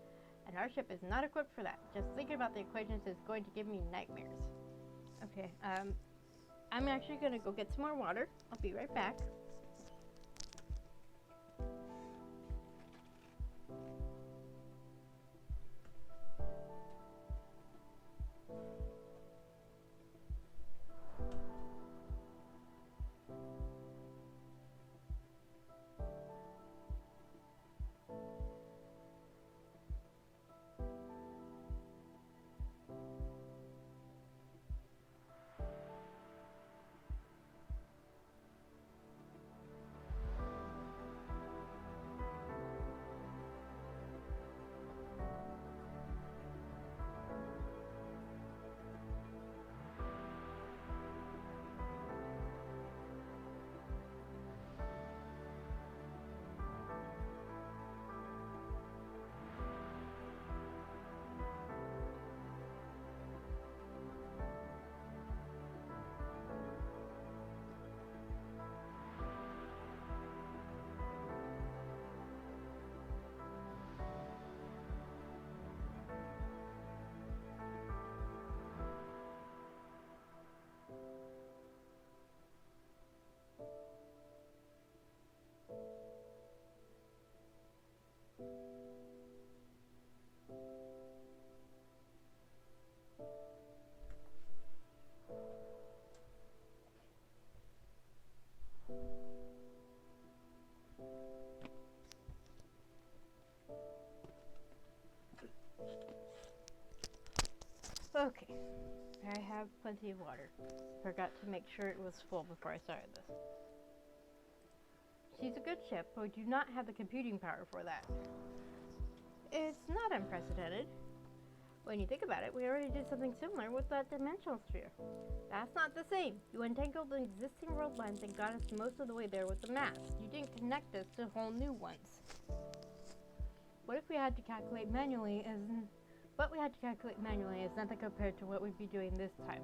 And our ship is not equipped for that. Just thinking about the equations is going to give me nightmares. Okay, I'm actually going to go get some more water. I'll be right back. Okay, I have plenty of water. Forgot to make sure it was full before I started this. She's a good ship, but we do not have the computing power for that. It's not unprecedented. When you think about it, we already did something similar with that dimensional sphere. That's not the same. You untangled the existing world lines and got us most of the way there with the maps. You didn't connect us to whole new ones. What if we had to calculate manually What we had to calculate manually is nothing compared to what we'd be doing this time.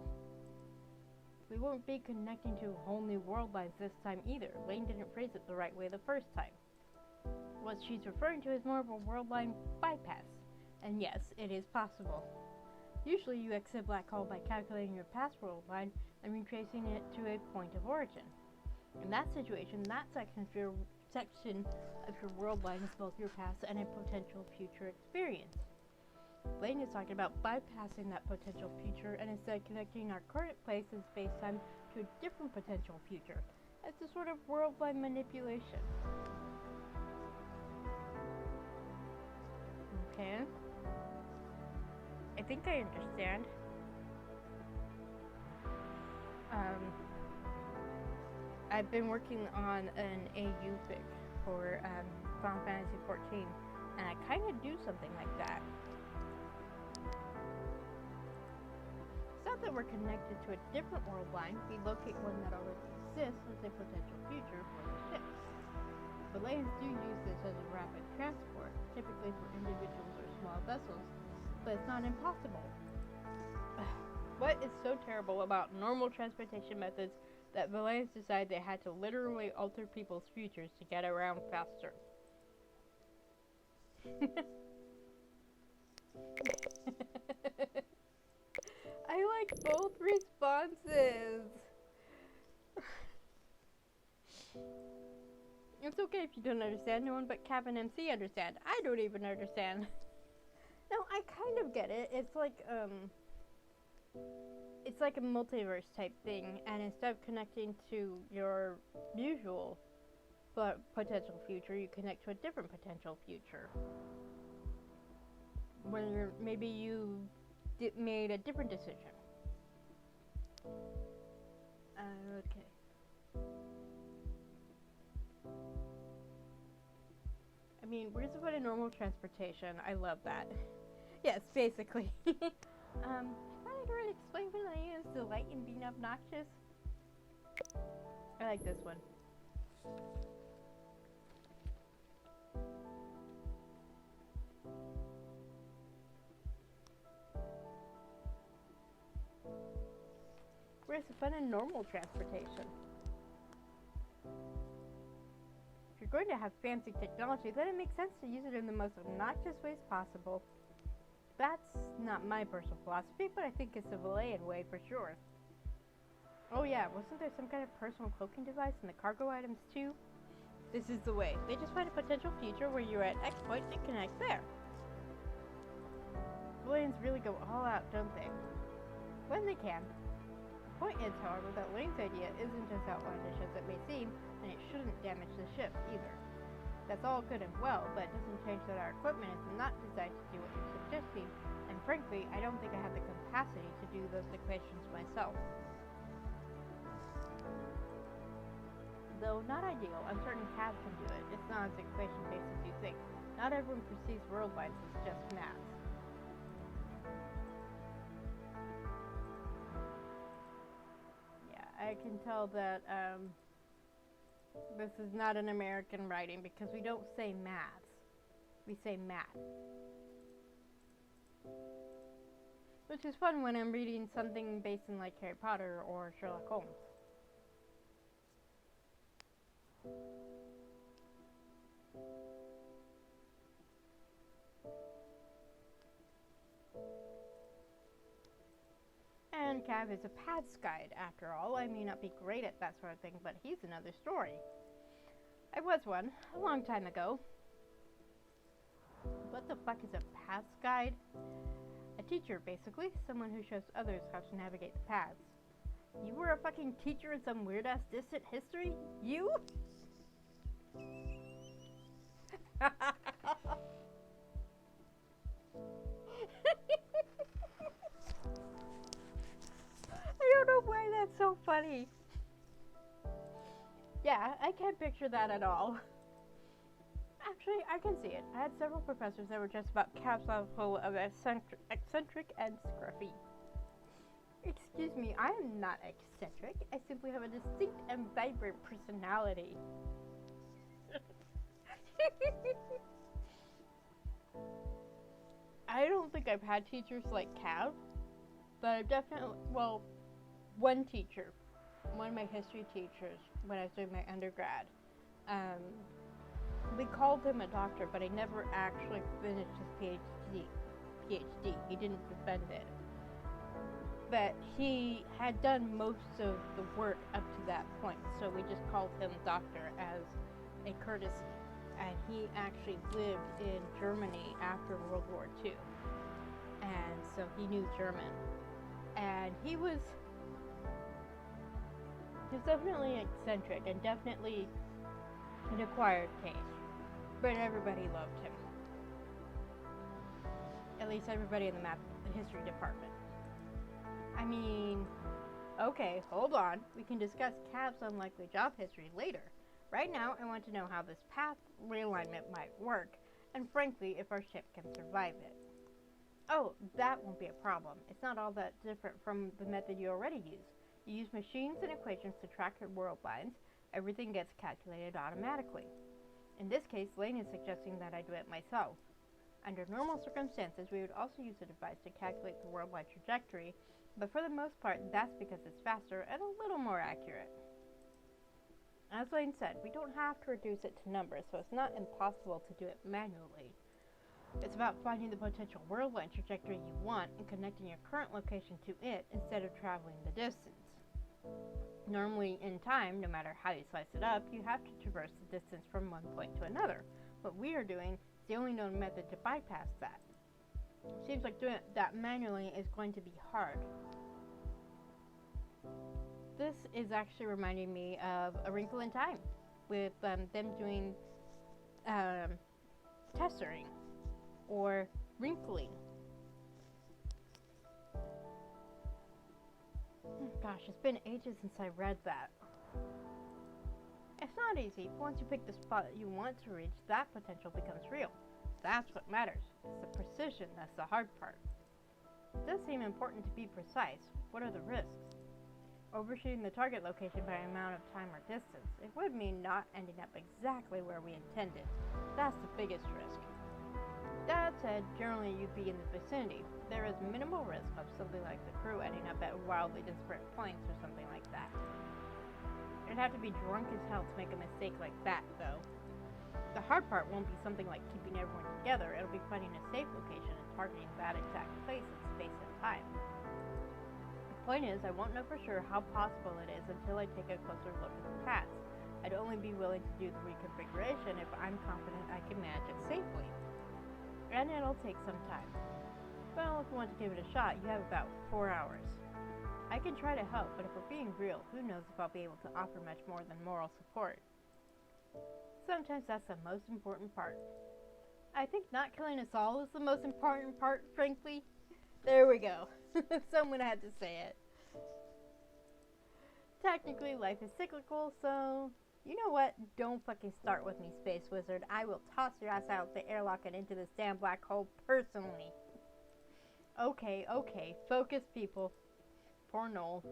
We won't be connecting to whole new world lines this time either. Lane didn't phrase it the right way the first time. What she's referring to is more of a world line bypass. And yes, it is possible. Usually you exit a black hole by calculating your past world line and retracing it to a point of origin. In that situation, that section of your world line is both your past and a potential future experience. Lane is talking about bypassing that potential future and instead connecting our current place in space-time to a different potential future. It's a sort of world line manipulation. Okay. I think I understand. I've been working on an AU fic for Final Fantasy XIV, and I kind of do something like that. It's not that we're connected to a different world line, we locate one that already exists as a potential future for the ships. The lanes do use this as a rapid transport, typically for individuals or small vessels, but it's not impossible. What is so terrible about normal transportation methods that the lanes decided they had to literally alter people's futures to get around faster? I like both responses. It's okay if you don't understand. No one but Cap and MC understand. I don't even understand. No, I kind of get it. It's like a multiverse type thing, and instead of connecting to your usual potential future, you connect to a different potential future. Where maybe you made a different decision. Okay. I mean, where's the point of normal transportation? I love that. Yes, basically. I already explained when I use delight in being obnoxious. I like this one. Where's the fun in normal transportation? If you're going to have fancy technology, then it makes sense to use it in the most obnoxious ways possible. That's not my personal philosophy, but I think it's the Valayan way for sure. Oh yeah, wasn't there some kind of personal cloaking device in the cargo items too? This is the way. They just find a potential future where you're at X point and connect there. Valayans really go all out, don't they? When they can. The point is, however, that Lane's idea isn't as outlandish as it may seem, and it shouldn't damage the ship either. That's all good and well, but it doesn't change that our equipment is not designed to do what you're suggesting, and frankly, I don't think I have the capacity to do those equations myself. Though not ideal, I'm certain Cav can do it. It's not as equation-based as you think. Not everyone perceives world lines as just maths. Yeah, I can tell that, this is not an American writing because we don't say maths. We say math. Which is fun when I'm reading something based in like Harry Potter or Sherlock Holmes. And Cav is a paths guide, after all. I may not be great at that sort of thing, but he's another story. I was one, a long time ago. What the fuck is a paths guide? A teacher, basically. Someone who shows others how to navigate the paths. You were a fucking teacher in some weird-ass distant history? You? me. Yeah, I can't picture that at all. Actually, I can see it. I had several professors that were just about caps full of eccentric and scruffy. Excuse me, I am not eccentric. I simply have a distinct and vibrant personality. I don't think I've had teachers like Cav, but I've definitely, well, one teacher, one of my history teachers when I was doing my undergrad, we called him a doctor, but he never actually finished his PhD. He didn't defend it. But he had done most of the work up to that point, so we just called him doctor as a courtesy. And he actually lived in Germany after World War II. And so he knew German. And he was definitely eccentric and definitely an acquired taste. But everybody loved him. At least everybody in the history department. I mean, okay, hold on. We can discuss Cav's unlikely job history later. Right now, I want to know how this path realignment might work, and frankly, if our ship can survive it. Oh, that won't be a problem. It's not all that different from the method you already use. You use machines and equations to track your world lines. Everything gets calculated automatically. In this case, Lane is suggesting that I do it myself. Under normal circumstances, we would also use a device to calculate the worldwide trajectory, but for the most part, that's because it's faster and a little more accurate. As Lane said, we don't have to reduce it to numbers, so it's not impossible to do it manually. It's about finding the potential worldwide trajectory you want and connecting your current location to it instead of traveling the distance. Normally, in time, no matter how you slice it up, you have to traverse the distance from one point to another. What we are doing is the only known method to bypass that. Seems like doing that manually is going to be hard. This is actually reminding me of A Wrinkle in Time, with them doing tessering or wrinkling. Gosh, it's been ages since I read that. It's not easy, but once you pick the spot that you want to reach, that potential becomes real. That's what matters. It's the precision that's the hard part. It does seem important to be precise. What are the risks? Overshooting the target location by an amount of time or distance. It would mean not ending up exactly where we intended. That's the biggest risk. That said, generally you'd be in the vicinity. There is minimal risk of something like the crew ending up at wildly disparate points or something like that. You'd have to be drunk as hell to make a mistake like that, though. The hard part won't be something like keeping everyone together. It'll be finding a safe location and targeting that exact place in space and time. The point is, I won't know for sure how possible it is until I take a closer look at the paths. I'd only be willing to do the reconfiguration if I'm confident I can manage it safely. And it'll take some time. Well, if you want to give it a shot, you have about 4 hours. I can try to help, but if we're being real, who knows if I'll be able to offer much more than moral support. Sometimes that's the most important part. I think not killing us all is the most important part, frankly. There we go. Someone had to say it. Technically, life is cyclical, so you know what? Don't fucking start with me, Space Wizard. I will toss your ass out the airlock and into this damn black hole personally. Okay, focus, people. Poor Noel,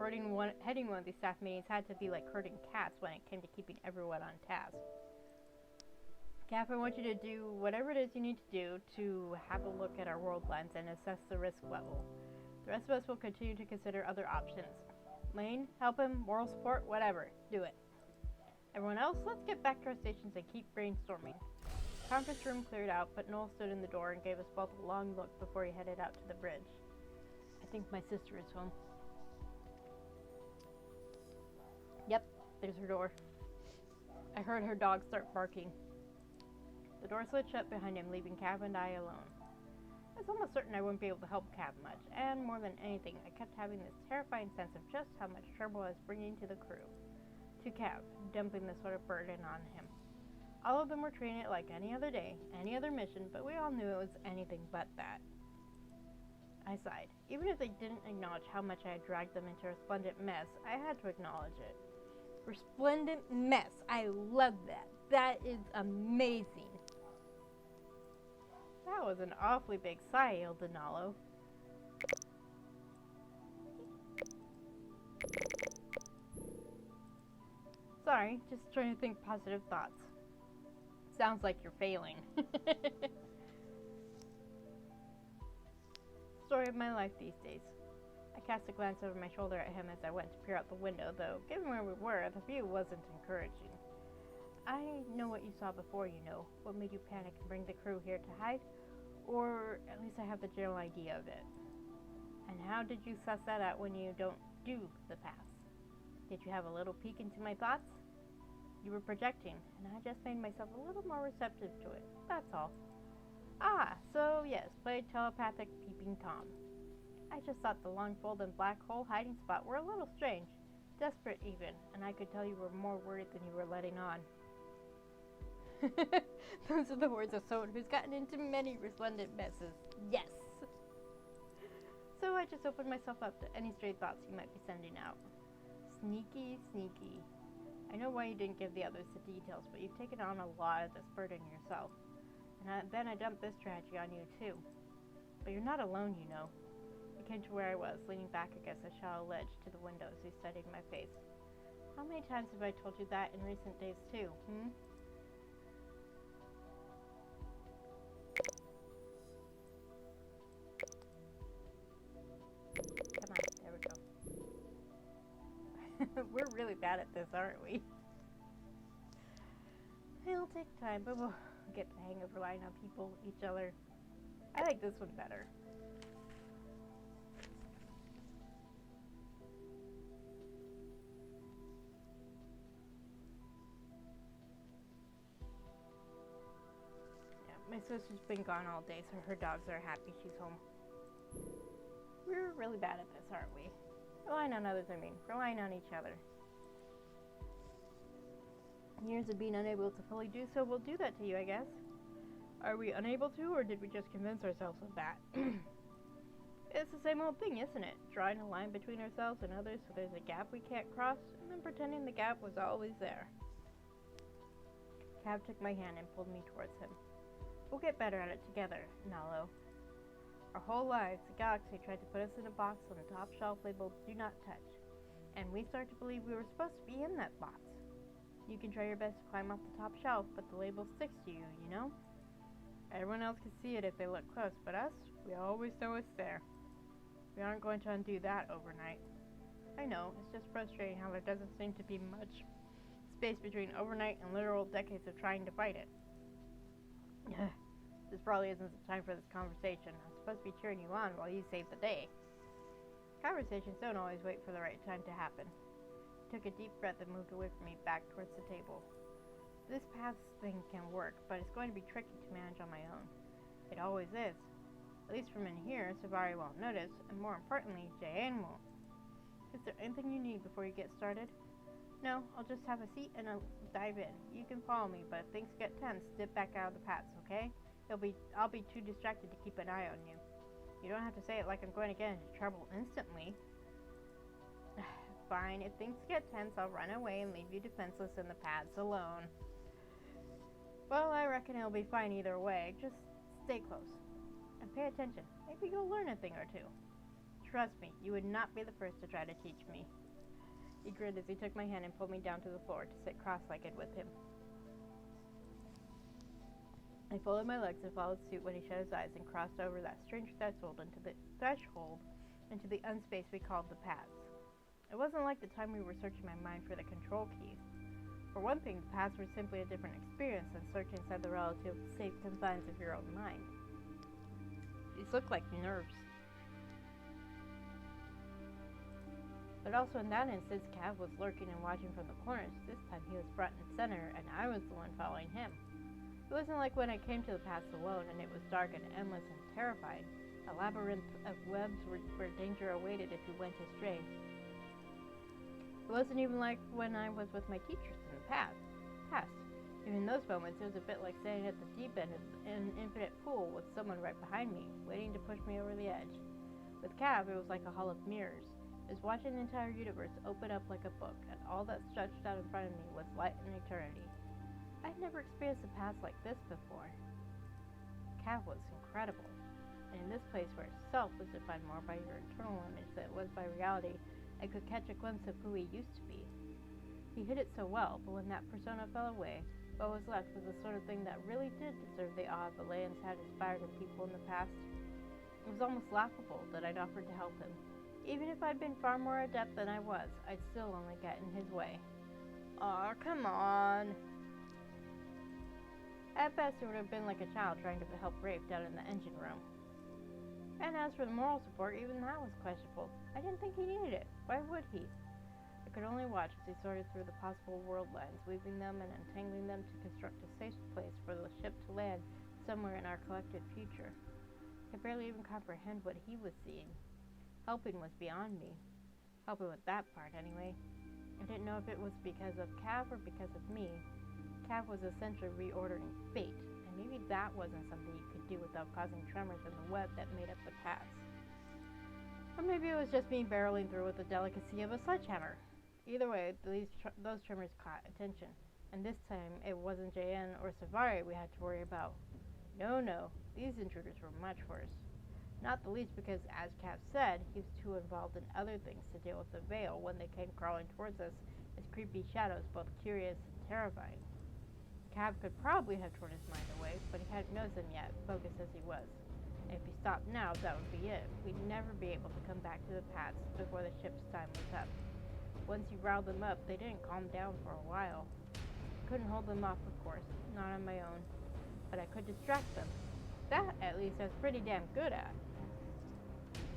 heading one of these staff meetings had to be like herding cats when it came to keeping everyone on task. Cap, I want you to do whatever it is you need to do to have a look at our world lines and assess the risk level. The rest of us will continue to consider other options. Lane, help him, moral support, whatever. Do it. Everyone else, let's get back to our stations and keep brainstorming. The conference room cleared out, but Noel stood in the door and gave us both a long look before he headed out to the bridge. I think my sister is home. Yep, there's her door. I heard her dog start barking. The door slid shut behind him, leaving Cav and I alone. I was almost certain I wouldn't be able to help Cav much, and more than anything, I kept having this terrifying sense of just how much trouble I was bringing to the crew. To Cav, dumping this sort of burden on him. All of them were treating it like any other day, any other mission, but we all knew it was anything but that. I sighed. Even if they didn't acknowledge how much I had dragged them into a resplendent mess, I had to acknowledge it. Resplendent mess. I love that. That is amazing. That was an awfully big sigh, yelled Denalo. Sorry, just trying to think positive thoughts. Sounds like you're failing. Story of my life these days. I cast a glance over my shoulder at him as I went to peer out the window, though, given where we were, the view wasn't encouraging. I know what you saw before, you know. What made you panic and bring the crew here to hide? Or at least I have the general idea of it. And how did you suss that out when you don't do the pass? Did you have a little peek into my thoughts? You were projecting, and I just made myself a little more receptive to it. That's all. Ah, so yes, played telepathic peeping Tom. I just thought the long fold and black hole hiding spot were a little strange, desperate even, and I could tell you were more worried than you were letting on. Those are the words of someone who's gotten into many resplendent messes. Yes! So I just opened myself up to any stray thoughts you might be sending out. Sneaky, sneaky. I know why you didn't give the others the details, but you've taken on a lot of this burden yourself. And then I dumped this tragedy on you, too. But you're not alone, you know. I came to where I was, leaning back against a shallow ledge to the window as he studied my face. How many times have I told you that in recent days, too, Come on, there we go. We're really bad at this, aren't we? It'll take time, but we'll get the hang of relying on people, each other. I like this one better. Yeah, my sister's been gone all day, so her dogs are happy she's home. We're really bad at this, aren't we? Relying on others, relying on each other. Years of being unable to fully do so will do that to you, I guess. Are we unable to, or did we just convince ourselves of that? It's the same old thing, isn't it? Drawing a line between ourselves and others so there's a gap we can't cross, and then pretending the gap was always there. Cab took my hand and pulled me towards him. We'll get better at it together, Nalo. Our whole lives, the galaxy tried to put us in a box on the top shelf labeled Do Not Touch, and we start to believe we were supposed to be in that box. You can try your best to climb off the top shelf, but the label sticks to you, you know? Everyone else can see it if they look close, but us, we always know it's there. We aren't going to undo that overnight. I know, it's just frustrating how there doesn't seem to be much space between overnight and literal decades of trying to fight it. This probably isn't the time for this conversation. I'm supposed to be cheering you on while you save the day. Conversations don't always wait for the right time to happen. He took a deep breath and moved away from me, back towards the table. This pass thing can work, but it's going to be tricky to manage on my own. It always is. At least from in here, Savari won't notice, and more importantly, Jayan won't. Is there anything you need before you get started? No, I'll just have a seat and I'll dive in. You can follow me, but if things get tense, dip back out of the paths, okay? I'll be too distracted to keep an eye on you. You don't have to say it like I'm going to get into trouble instantly. Fine, if things get tense, I'll run away and leave you defenseless in the paths alone. Well, I reckon it'll be fine either way. Just stay close. And pay attention. Maybe you'll learn a thing or two. Trust me, you would not be the first to try to teach me. He grinned as he took my hand and pulled me down to the floor to sit cross-legged with him. I folded my legs and followed suit when he shut his eyes and crossed over that strange threshold into the unspace we called the paths. It wasn't like the time we were searching my mind for the control keys. For one thing, the paths were simply a different experience than searching inside the relative safe confines of your own mind. These looked like nerves. But also in that instance, Cav was lurking and watching from the corners. This time he was front and center, and I was the one following him. It wasn't like when I came to the paths alone and it was dark and endless and terrifying, a labyrinth of webs where danger awaited if you went astray. It wasn't even like when I was with my teachers in the past. Even in those moments, it was a bit like standing at the deep end of an infinite pool with someone right behind me, waiting to push me over the edge. With Cav, it was like a hall of mirrors. I was watching the entire universe open up like a book, and all that stretched out in front of me was light and eternity. I'd never experienced a past like this before. Cav was incredible, and in this place where self was defined more by your internal image than it was by reality, I could catch a glimpse of who he used to be. He hid it so well, but when that persona fell away, what was left was the sort of thing that really did deserve the awe the Layans had inspired in people in the past. It was almost laughable that I'd offered to help him. Even if I'd been far more adept than I was, I'd still only get in his way. Aw, come on. At best, it would have been like a child trying to help Rafe down in the engine room. And as for the moral support, even that was questionable. I didn't think he needed it. Why would he? I could only watch as he sorted through the possible world lines, weaving them and untangling them to construct a safe place for the ship to land somewhere in our collective future. I could barely even comprehend what he was seeing. Helping was beyond me. Helping with that part, anyway. I didn't know if it was because of Cav or because of me. Cav was essentially reordering fate, and maybe that wasn't something you could do without causing tremors in the web that made up the paths. Or maybe it was just me barreling through with the delicacy of a sledgehammer. Either way, those tremors caught attention, and this time it wasn't JN or Savari we had to worry about. No, these intruders were much worse. Not the least because, as Cav said, he was too involved in other things to deal with the Veil when they came crawling towards us as creepy shadows, both curious and terrifying. Cav could probably have torn his mind away, but he hadn't noticed them yet, focused as he was. And if he stopped now, that would be it. We'd never be able to come back to the paths before the ship's time was up. Once you riled them up, they didn't calm down for a while. I couldn't hold them off, of course, not on my own. But I could distract them. That, at least, I was pretty damn good at.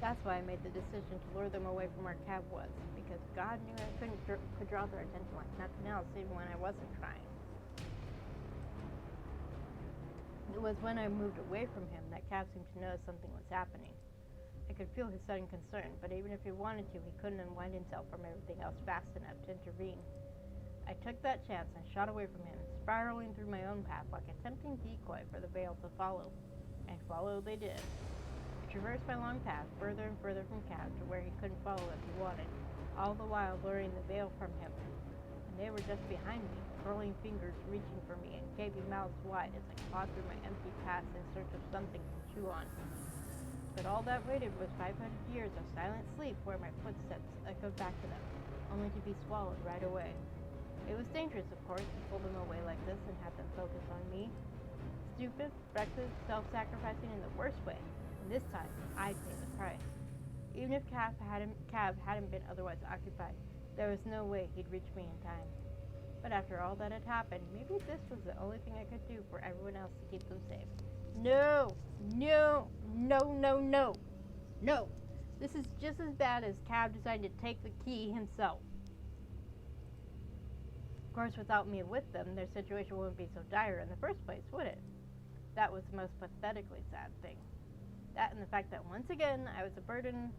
That's why I made the decision to lure them away from where Cav was, because God knew I could draw their attention like nothing else, even when I wasn't trying. It was when I moved away from him that Cav seemed to notice something was happening. I could feel his sudden concern, but even if he wanted to, he couldn't unwind himself from everything else fast enough to intervene. I took that chance and shot away from him, spiraling through my own path like a tempting decoy for the Veil to follow. And follow they did. I traversed my long path further and further from Cav to where he couldn't follow if he wanted, all the while luring the Veil from him. And they were just behind me, curling fingers reaching for me and gaping mouths wide as I clawed through my empty paths in search of something to chew on. But all that waited was 500 years of silent sleep where my footsteps echoed back to them, only to be swallowed right away. It was dangerous, of course, to pull them away like this and have them focus on me. Stupid, reckless, self-sacrificing in the worst way, and this time I'd pay the price. Even if Cav hadn't been otherwise occupied, there was no way he'd reach me in time. But after all that had happened, maybe this was the only thing I could do for everyone else to keep them safe. No! This is just as bad as Cav decided to take the key himself. Of course, without me with them, their situation wouldn't be so dire in the first place, would it? That was the most pathetically sad thing. That and the fact that once again, it was a burden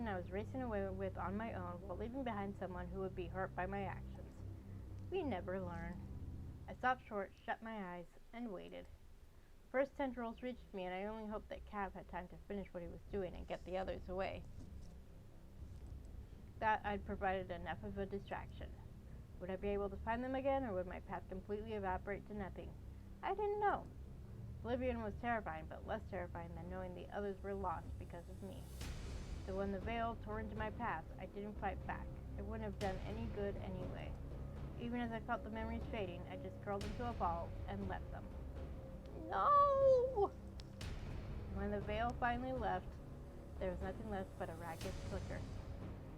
I was racing away with on my own while leaving behind someone who would be hurt by my actions. We never learn. I stopped short, shut my eyes, and waited. First tendrils reached me, and I only hoped that Cav had time to finish what he was doing and get the others away. That I'd provided enough of a distraction. Would I be able to find them again, or would my path completely evaporate to nothing? I didn't know. Oblivion was terrifying, but less terrifying than knowing the others were lost because of me. So when the Veil tore into my path, I didn't fight back. It wouldn't have done any good anyway. Even as I felt the memories fading, I just curled into a ball and left them. No! When the Veil finally left, there was nothing left but a ragged flicker.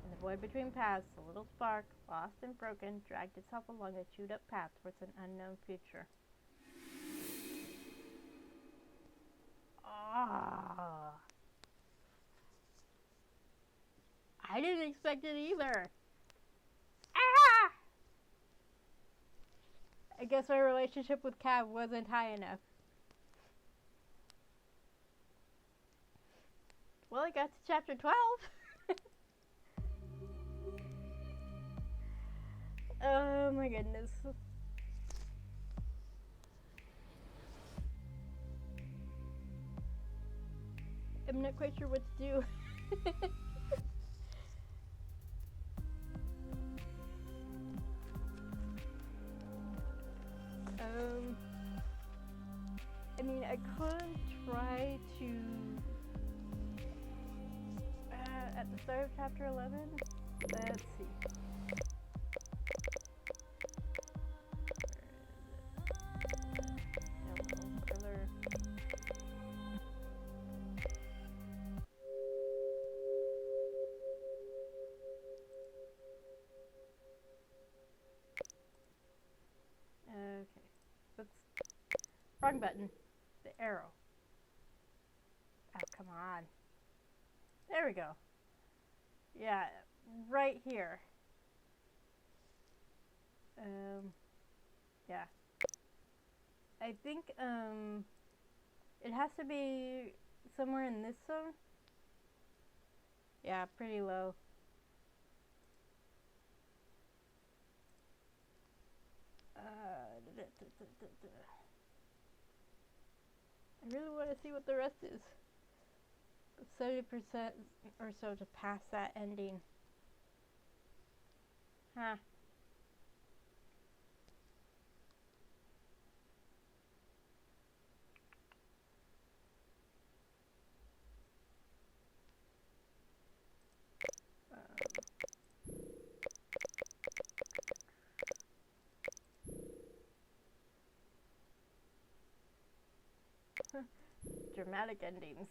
In the void between paths, a little spark, lost and broken, dragged itself along a chewed-up path towards an unknown future. Ah! I didn't expect it either. Ah! I guess my relationship with Cav wasn't high enough. Well, I got to chapter 12. Oh my goodness. I'm not quite sure what to do. I mean, I could try to at the start of chapter 11. Let's see. Further. Okay, let's. Wrong button. The arrow. Oh, come on. There we go. Yeah, right here. Yeah. I think, it has to be somewhere in this zone. Yeah, pretty low. I really want to see what the rest is. 70% or so to pass that ending. Huh. Dramatic endings.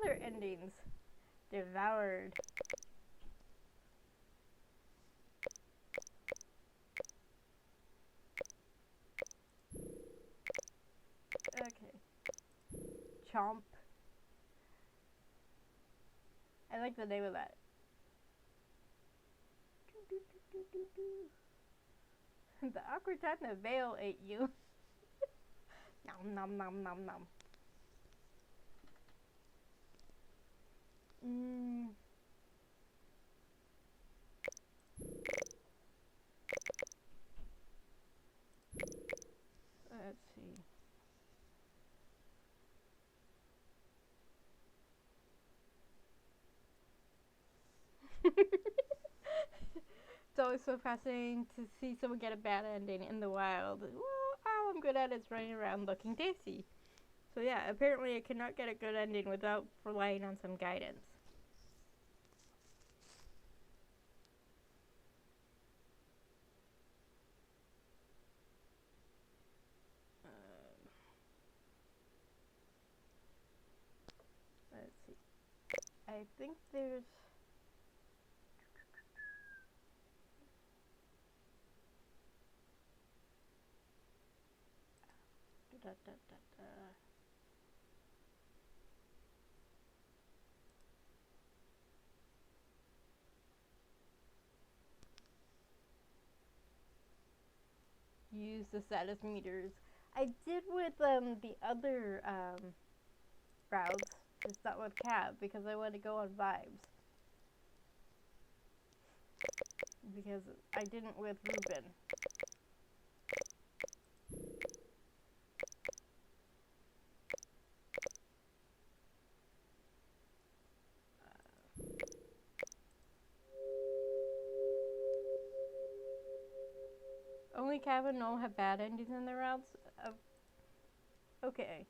Other endings. Devoured. Okay. Chomp. I like the name of that. The awkward time the veil ate you. Nom nom nom nom nom. Let's see. It's always so fascinating to see someone get a bad ending in the wild. Well, all I'm good at is running around looking tasty. So yeah, apparently I cannot get a good ending without relying on some guidance. Let's see. I think there's... Da, da, da, da. Use the status meters. I did with the other routes, just not with cab, because I want to go on vibes. Because I didn't with Ruben. Only Cab and Noel have bad endings in their routes? Okay.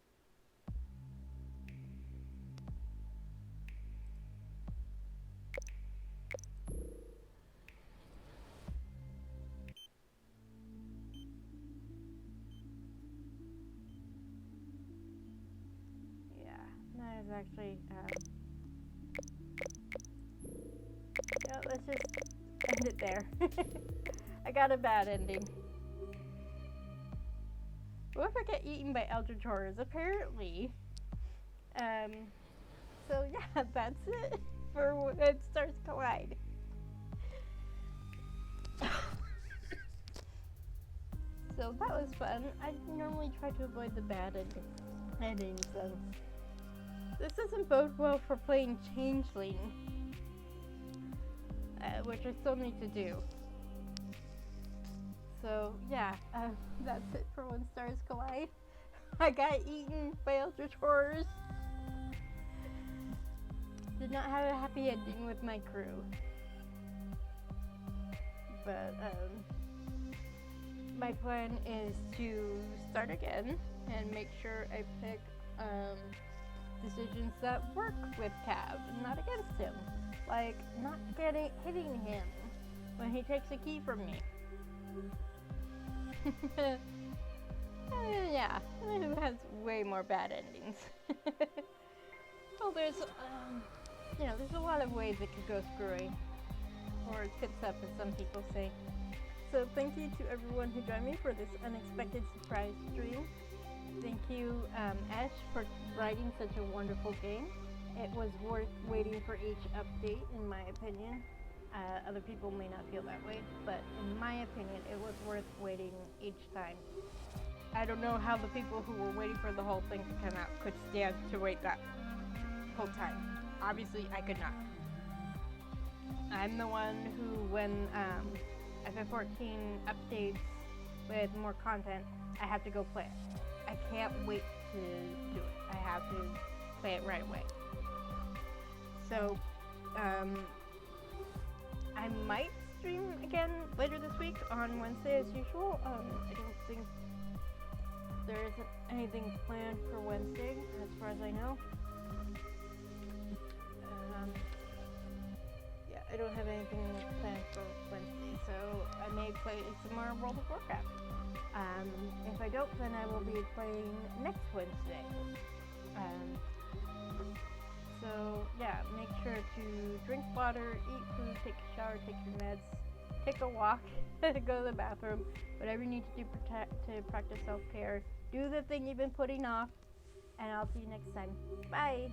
Yeah, that is actually, yeah, let's just end it there. I got a bad ending. What if I get eaten by Eldritors? Apparently. So yeah, that's it for When Stars Collide. So that was fun. I normally try to avoid the bad endings, so this doesn't bode well for playing Changeling, which I still need to do. So yeah, that's it for When Stars Collide. I got eaten by Eldritors. did not have a happy ending with my crew. But my plan is to start again and make sure I pick decisions that work with Cav and not against him. Like not hitting him when he takes a key from me. Yeah, it has way more bad endings. Well, there's there's a lot of ways it could go screwy, or tits up as some people say. So thank you to everyone who joined me for this unexpected surprise stream. Thank you, Ash, for writing such a wonderful game. It was worth waiting for each update, in my opinion. Other people may not feel that way, but in my opinion, it was worth waiting each time. I don't know how the people who were waiting for the whole thing to come out could stand to wait that whole time. Obviously, I could not. I'm the one who, when FF14 updates with more content, I have to go play it. I can't wait to do it. I have to play it right away. So, I might stream again later this week on Wednesday as usual. I don't think there isn't anything planned for Wednesday as far as I know. Yeah, I don't have anything planned for Wednesday, so I may play some more World of Warcraft. If I don't, then I will be playing next Wednesday. So yeah, make sure to drink water, eat food, take a shower, take your meds, take a walk, go to the bathroom, whatever you need to do to practice self-care. Do the thing you've been putting off, and I'll see you next time. Bye!